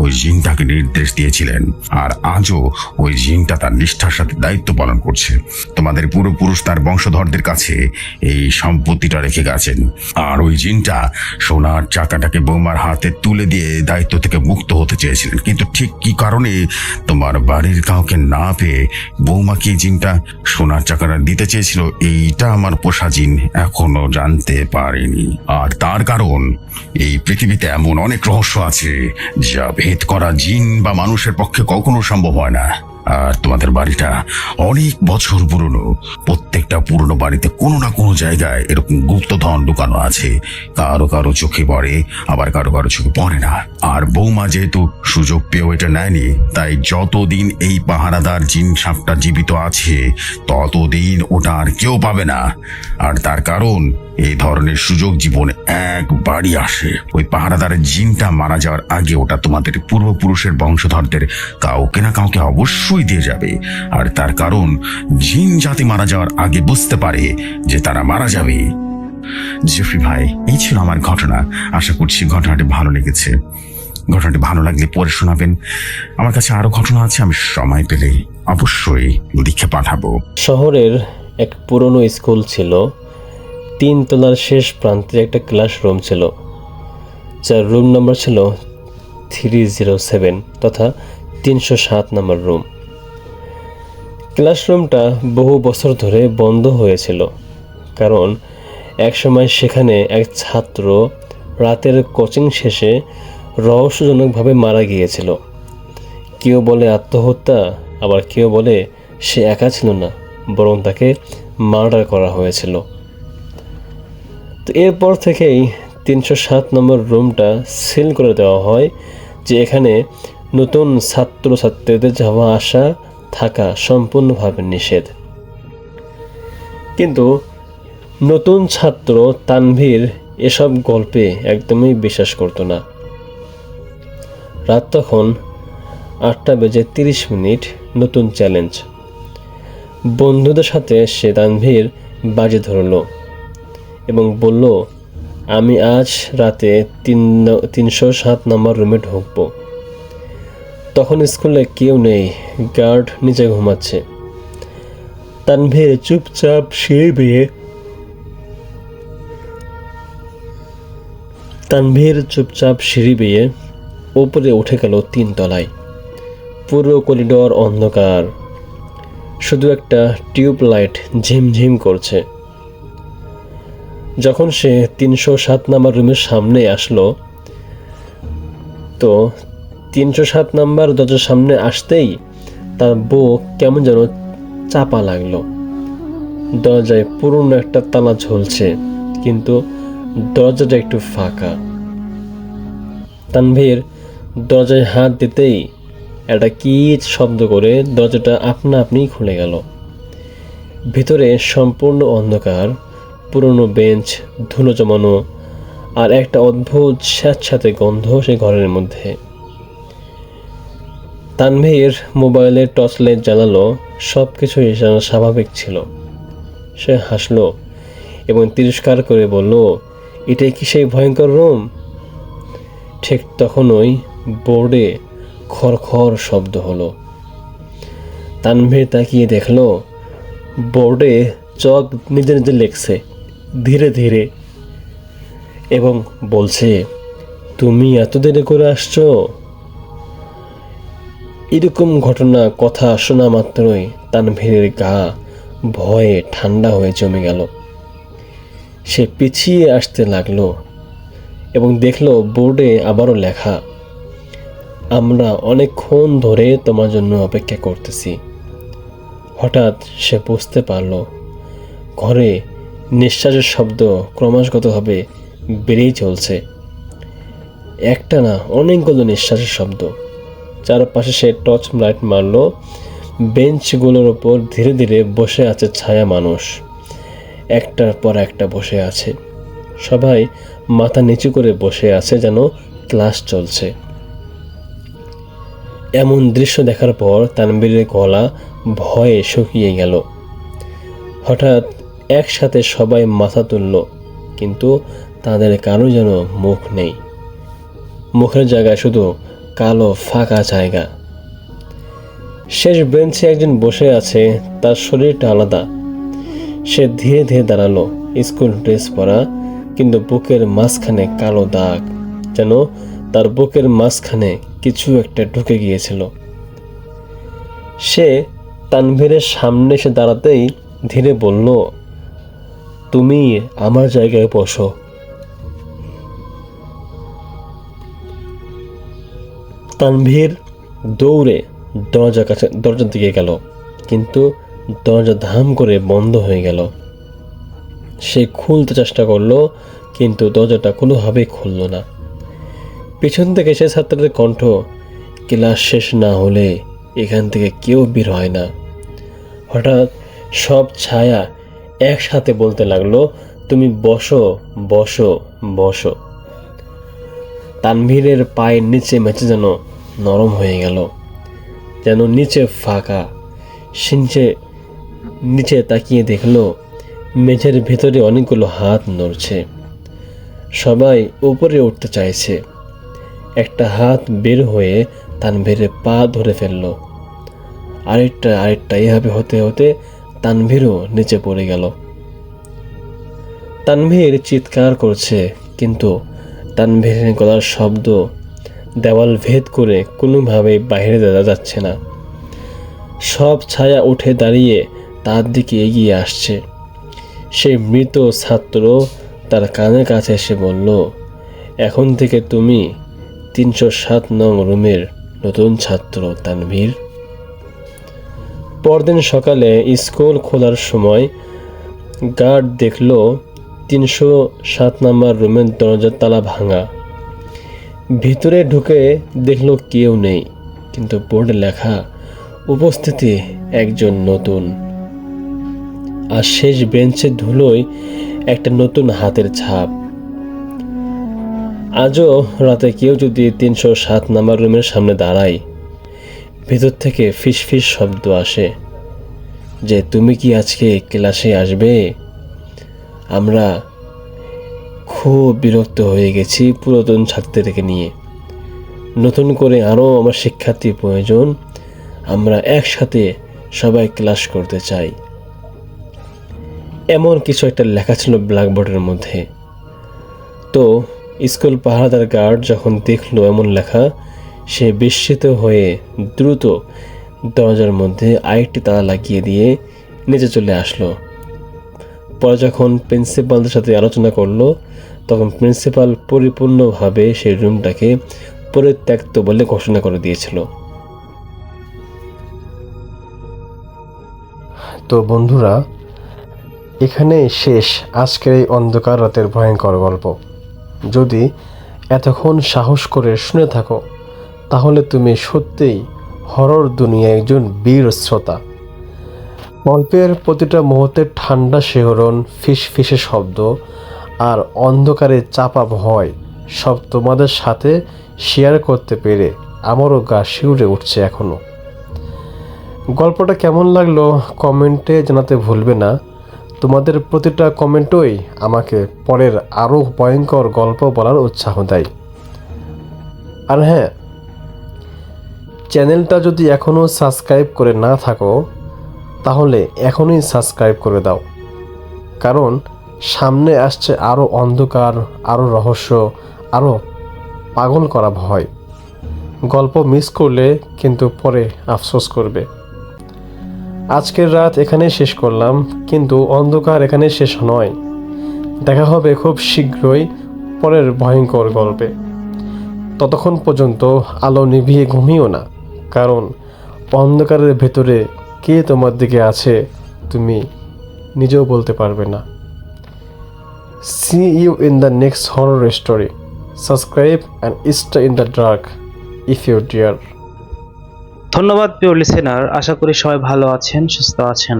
S5: ওই জিনটাকে নির্দেশ দিয়েছিলেন। আর আজও ওই জিনটা তার নিষ্ঠার সাথে দায়িত্ব পালন করছে। তোমাদের পূর্বপুরুষ তার বংশধরদের কাছে এই সম্পত্তিটা রেখে গেছেন, আর ওই জিনটা সোনার চাকাটাকে বৌমার হাতে তুলে দিয়ে দায়িত্ব থেকে মুক্ত হতে চেয়েছিলেন। কিন্তু ঠিক কি কারণে তোমার বাড়ির কাউকে না পেয়ে বৌমাকে জিনটা সোনার চাকাটা দিতে চেয়েছিল, এইটা আমার পোষা জিন এখনো জানতে পারেনি। আর তার কারণ, এই পৃথিবীতে এমন অনেক রহস্য আছে যা ভেদ করা জিন বা মানুষের পক্ষে কখনো সম্ভব হয় না। আর তোমাদের বাড়িটা অনেক বছর পুরনো। প্রত্যেকটা পুরনো বাড়িতে কোনো না কোনো জায়গায় এরকম গুপ্তধন লুকানো আছে। কারো কারো চোখে পড়ে, আবার কারো কারো চোখে পড়ে না। আর বৌমা যেহেতু সুযোগ পেয়েও এটা নেয়নি, তাই যতদিন এই পাহারাদার জিন সাপটা জীবিত আছে ততদিন ওটা আর কেউ পাবে না। আর তার কারণ, এই ধরনের সুযোগ জীবনে একবারই আসে। ওই পাহারাদারের জিনটা মারা যাওয়ার আগে ওটা তোমাদের পূর্বপুরুষের বংশধরদের কাউকে না কাউকে অবশ্যই দিয়ে যাবে। আর তার কারণ, জিন জাতি মারা যাওয়ার আগে বুঝতে পারে যে তারা মারা যাবে। জেফরি ভাই, এই ছিল আমার ঘটনা। আশা করছি ঘটনাটি ভালো লেগেছে। ঘটনাটি ভালো লাগলে পরে শোনাবেন। আমার কাছে আরো ঘটনা আছে, আমি সময় পেলে অবশ্যই লিখে পাঠাবো।
S4: শহরের এক পুরনো স্কুল ছিল। 3 তলার শেষ প্রান্তে একটা ক্লাসরুম ছিল, যার রুম নাম্বার ছিল 307 তথা 307 নম্বর রুম। ক্লাসরুমটা বহু বছর ধরে বন্ধ হয়েছিল, কারণ একসময় সেখানে এক ছাত্র রাতের কোচিং শেষে রহস্যজনকভাবে মারা গিয়েছিল। কেউ বলে আত্মহত্যা, আবার কেউ বলে সে একা ছিল না, বরং তাকে মার্ডার করা হয়েছিল। তো এরপর থেকেই 307 নম্বর রুমটা সিল করে দেওয়া হয় যে এখানে নতুন ছাত্রছাত্রীদের যাওয়া আসা থাকা সম্পূর্ণভাবে নিষেধ। কিন্তু নতুন ছাত্র তানভীর এসব গল্পে একদমই বিশ্বাস করত না। রাত তখন 8:30। নতুন চ্যালেঞ্জ। বন্ধুদের সাথে সে তানভীর বাজি ধরল এবং বলল, আমি আজ রাতে 307 নম্বর রুমে ঢুকব। তখন স্কুলে কেউ নেই, গার্ড নিচে ঘুমাচ্ছে। তানভীর চুপচাপ সিঁড়ি বেয়ে উপরে উঠে গেল 3 তলায়। পুরো করিডোর অন্ধকার, শুধু একটা টিউব লাইট ঝিমঝিম করছে। যখন সে 307 নম্বর রুমের সামনে আসলো, তো 307 নম্বর দরজার সামনে আসতেই তার বুক কেমন যেন চাপা লাগলো। দরজায় পুরনো একটা তালা ঝুলছে, কিন্তু দরজাটা একটু ফাঁকা। তানভীর দরজায় হাত দিতেই একটা কিচ শব্দ করে দরজাটা আপনা আপনিই খুলে গেল। ভিতরে সম্পূর্ণ অন্ধকার, পুরনো বেঞ্চ, ধুলো জমানো, আর একটা অদ্ভুত স্যাঁতস্যাঁতে গন্ধ সে ঘরের মধ্যে। তানভীর মোবাইলের টর্চ লাইট জ্বালালো। সব কিছুই যেন স্বাভাবিক ছিল। সে হাসলো এবং তিরস্কার করে বলল, এটাই কি সেই ভয়ঙ্কর রুম? ঠিক তখনই বোর্ডে খড়খড় শব্দ হলো। তানভীর তাকিয়ে দেখলো বোর্ডে চক নিজে নিজে লেখছে ধীরে ধীরে এবং বলছে, তুমি এত দেরি করে আসছো? এরকম ঘটনা কথা শোনা মাত্রই তানভীরের গা ভয়ে ঠান্ডা হয়ে জমে গেল। সে পিছিয়ে আসতে লাগলো এবং দেখলো বোর্ডে আবারও লেখা, আমরা অনেকক্ষণ ধরে তোমার জন্য অপেক্ষা করতেছি। হঠাৎ সে বুঝতে পারল ঘরে নিঃশ্বাসের শব্দ ক্রমাগতভাবে বেড়েই চলছে। একটা না, অনেকগুলো নিঃশ্বাসের শব্দ। চারপাশে সে টর্চ লাইট মারল। বেঞ্চগুলোর ওপর ধীরে ধীরে বসে আছে ছায়া মানুষ, একটার পর একটা বসে আছে। সবাই মাথা নিচু করে বসে আছে, যেন ক্লাস চলছে। এমন দৃশ্য দেখার পর তানভীরের গলা ভয়ে শুকিয়ে গেল। হঠাৎ একসাথে সবাই মাথা তুলল, কিন্তু তাদের কারো যেন মুখ নেই। মুখের জায়গায় শুধু কালো ফাঁকা জায়গা। শেষ বেঞ্চে একজন বসে আছে, তার শরীরটা আলাদা। সে ধীরে ধীরে দাঁড়ালো, স্কুল ড্রেস পরা, কিন্তু বুকের মাঝখানে কালো দাগ, যেন তার বুকের মাঝখানে কিছু একটা ঢুকে গিয়েছিল। সে তানভীরের সামনে এসে দাঁড়াতেই ধীরে বলল, তুমি আমার জায়গায় বসো। তানভীর দৌড়ে দরজার দিকে গেল, কিন্তু দরজা ধাম করে বন্ধ হয়ে গেল। সে খুলতে চেষ্টা করলো, কিন্তু দরজাটা কোনোভাবেই খুলল না। পিছন থেকে সে ছাত্রদের কণ্ঠ, ক্লাস শেষ না হলে এখান থেকে কেউ বের হয় না। হঠাৎ সব ছায়া একসাথে বলতে লাগলো, তুমি বসো বসো বসো। তানভীরের পায়ের নিচে মেঝে যেন নরম হয়ে গেল, যেন নিচে ফাঁকা। সে নিচে তাকিয়ে দেখলো মেঝের ভেতরে অনেকগুলো হাত নড়ছে। সবাই উপরে উঠতে চাইছে। একটা হাত বের হয়ে তানভীরের পা ধরে ফেলল। আরেকটা এভাবে হতে হতে তানভীরও নিচে পড়ে গেল। তানভীর চিৎকার করছে, কিন্তু তানভীরের গলার শব্দ দেওয়াল ভেদ করে কোনোভাবেই বাইরে যাচ্ছে না। সব ছায়া উঠে দাঁড়িয়ে তার দিকে এগিয়ে আসছে। সেই মৃত ছাত্র তার কানের কাছে এসে বলল, এখন থেকে তুমি 307 নং রুমের নতুন ছাত্র তানভীর। পরদিন সকালে স্কুল খোলার সময় গার্ড দেখল 307 নম্বর রুমের দরজার তালা ভাঙা। ভিতরে ঢুকে দেখল কেউ নেই, কিন্তু বোর্ডে লেখা, উপস্থিতি একজন নতুন। আর শেষ বেঞ্চের ধুলোয় একটা নতুন হাতের ছাপ। আজও রাতে কেউ যদি 307 নম্বর রুমের সামনে দাঁড়ায়, ভেতর থেকে ফিস ফিস শব্দ আসে যে, তুমি কি আজকে ক্লাসে আসবে? আমরা খুব বিরক্ত হয়ে গেছি পুরাতন ছাত্রীদেরকে নিয়ে। নতুন করে আরও আমার শিক্ষার্থী প্রয়োজন। আমরা একসাথে সবাই ক্লাস করতে চাই। এমন কিছু একটা লেখা ছিল ব্ল্যাকবোর্ডের মধ্যে। তো স্কুল পাহারাদার গার্ড যখন দেখলো এমন লেখা, সে বিস্মিত হয়ে দ্রুত দরজার মধ্যে আরেকটি তালা লাগিয়ে দিয়ে নিচে চলে আসলো। পরে যখন প্রিন্সিপালদের সাথে আলোচনা করলো, তখন প্রিন্সিপাল পরিপূর্ণভাবে সেই রুমটাকে পরিত্যক্ত বলে ঘোষণা করে দিয়েছিল।
S3: তো বন্ধুরা, এখানেই শেষ আজকের এই অন্ধকার রাতের ভয়ঙ্কর গল্প। যদি এতক্ষণ সাহস করে শুনে থাকো, তাহলে তুমি সত্যিই হরর দুনিয়ায় একজন বীর শ্রোতা। গল্পের প্রতিটা মুহূর্তের ঠান্ডা শিহরণ, ফিসফিসে শব্দ আর অন্ধকারে চাপা ভয় সব তোমাদের সাথে শেয়ার করতে পেরে আমারও গা শিউরে উঠছে এখনও। গল্পটা কেমন লাগলো কমেন্টে জানাতে ভুলবে না। তোমাদের প্রতিটা কমেন্টই আমাকে পরের আরও ভয়ঙ্কর গল্প বলার উৎসাহ দেয়। আর হ্যাঁ, চ্যানেলটা যদি এখনও সাবস্ক্রাইব করে না থাকো, তাহলে এখনই সাবস্ক্রাইব করে দাও, কারণ সামনে আসছে আরও অন্ধকার, আরও রহস্য, আরও পাগল করা ভয়। গল্প মিস করলে কিন্তু পরে আফসোস করবে। আজকের রাত এখানেই শেষ করলাম, কিন্তু অন্ধকার এখানে শেষ নয়। দেখা হবে খুব শীঘ্রই পরের ভয়ঙ্কর গল্পে। ততক্ষণ পর্যন্ত আলো নিভিয়ে ঘুমিও না, কারণ অন্ধকারের ভেতরে কে তোমার দিকে আছে তুমি নিজেও বলতে পারবে না। See you in the next horror story. Subscribe and stay in the dark if you dare.
S6: ধন্যবাদ প্রিয় লিসেনার, আশা করি সবাই ভালো আছেন, সুস্থ আছেন।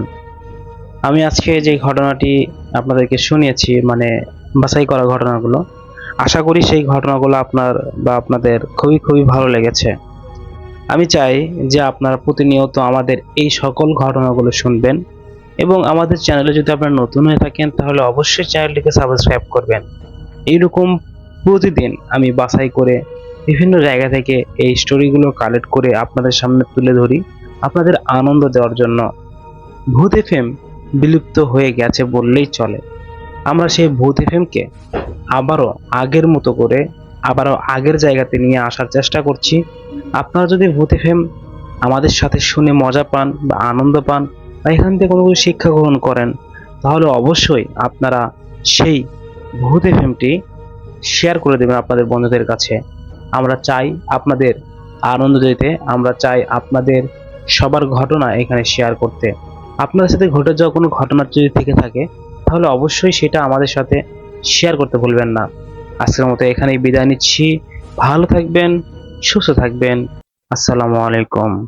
S6: আমি আজকে যে ঘটনাটি আপনাদেরকে শুনিয়েছি, মানে বাছাই করা ঘটনাগুলো, আশা করি সেই ঘটনাগুলো আপনাদের খুবই খুবই ভালো লেগেছে। আমি চাই যে আপনারা প্রতিনিয়ত আমাদের এই সকল ঘটনাগুলো শুনবেন, এবং আমাদের চ্যানেলে যদি আপনারা নতুন হয়ে থাকেন তাহলে অবশ্যই চ্যানেলটিকে সাবস্ক্রাইব করবেন। এইরকম প্রতিদিন আমি বাছাই করে বিভিন্ন জায়গা থেকে এই স্টোরিগুলো কালেক্ট করে আপনাদের সামনে তুলে ধরি, আপনাদের আনন্দ দেওয়ার জন্য। ভূত এফএম বিলুপ্ত হয়ে গেছে বললেই চলে। আমরা সেই ভূত এফএমকে আবারও আগের মতো করে আবারও আগের জায়গাতে নিয়ে আসার চেষ্টা করছি। আপনারা যদি ভূত এফএম আমাদের সাথে শুনে মজা পান বা আনন্দ পান বা এখান থেকে কোনো কিছু শিক্ষা গ্রহণ করেন, তাহলে অবশ্যই আপনারা সেই ভূত এফএমটি শেয়ার করে দেবেন আপনাদের বন্ধুদের কাছে। আমরা চাই আপনাদের আনন্দ দিতে আমরা চাই আপনাদের সবার ঘটনা এখানে শেয়ার করতে। আপনাদের সাথে ঘটে যাওয়া কোনো ঘটনা যদি থেকে থাকে তাহলে অবশ্যই সেটা আমাদের সাথে শেয়ার করতে ভুলবেন না। আজকের মতো এখানেই বিদায় নিচ্ছি। ভালো থাকবেন, সুস্থ থাকবেন। আসসালামু আলাইকুম।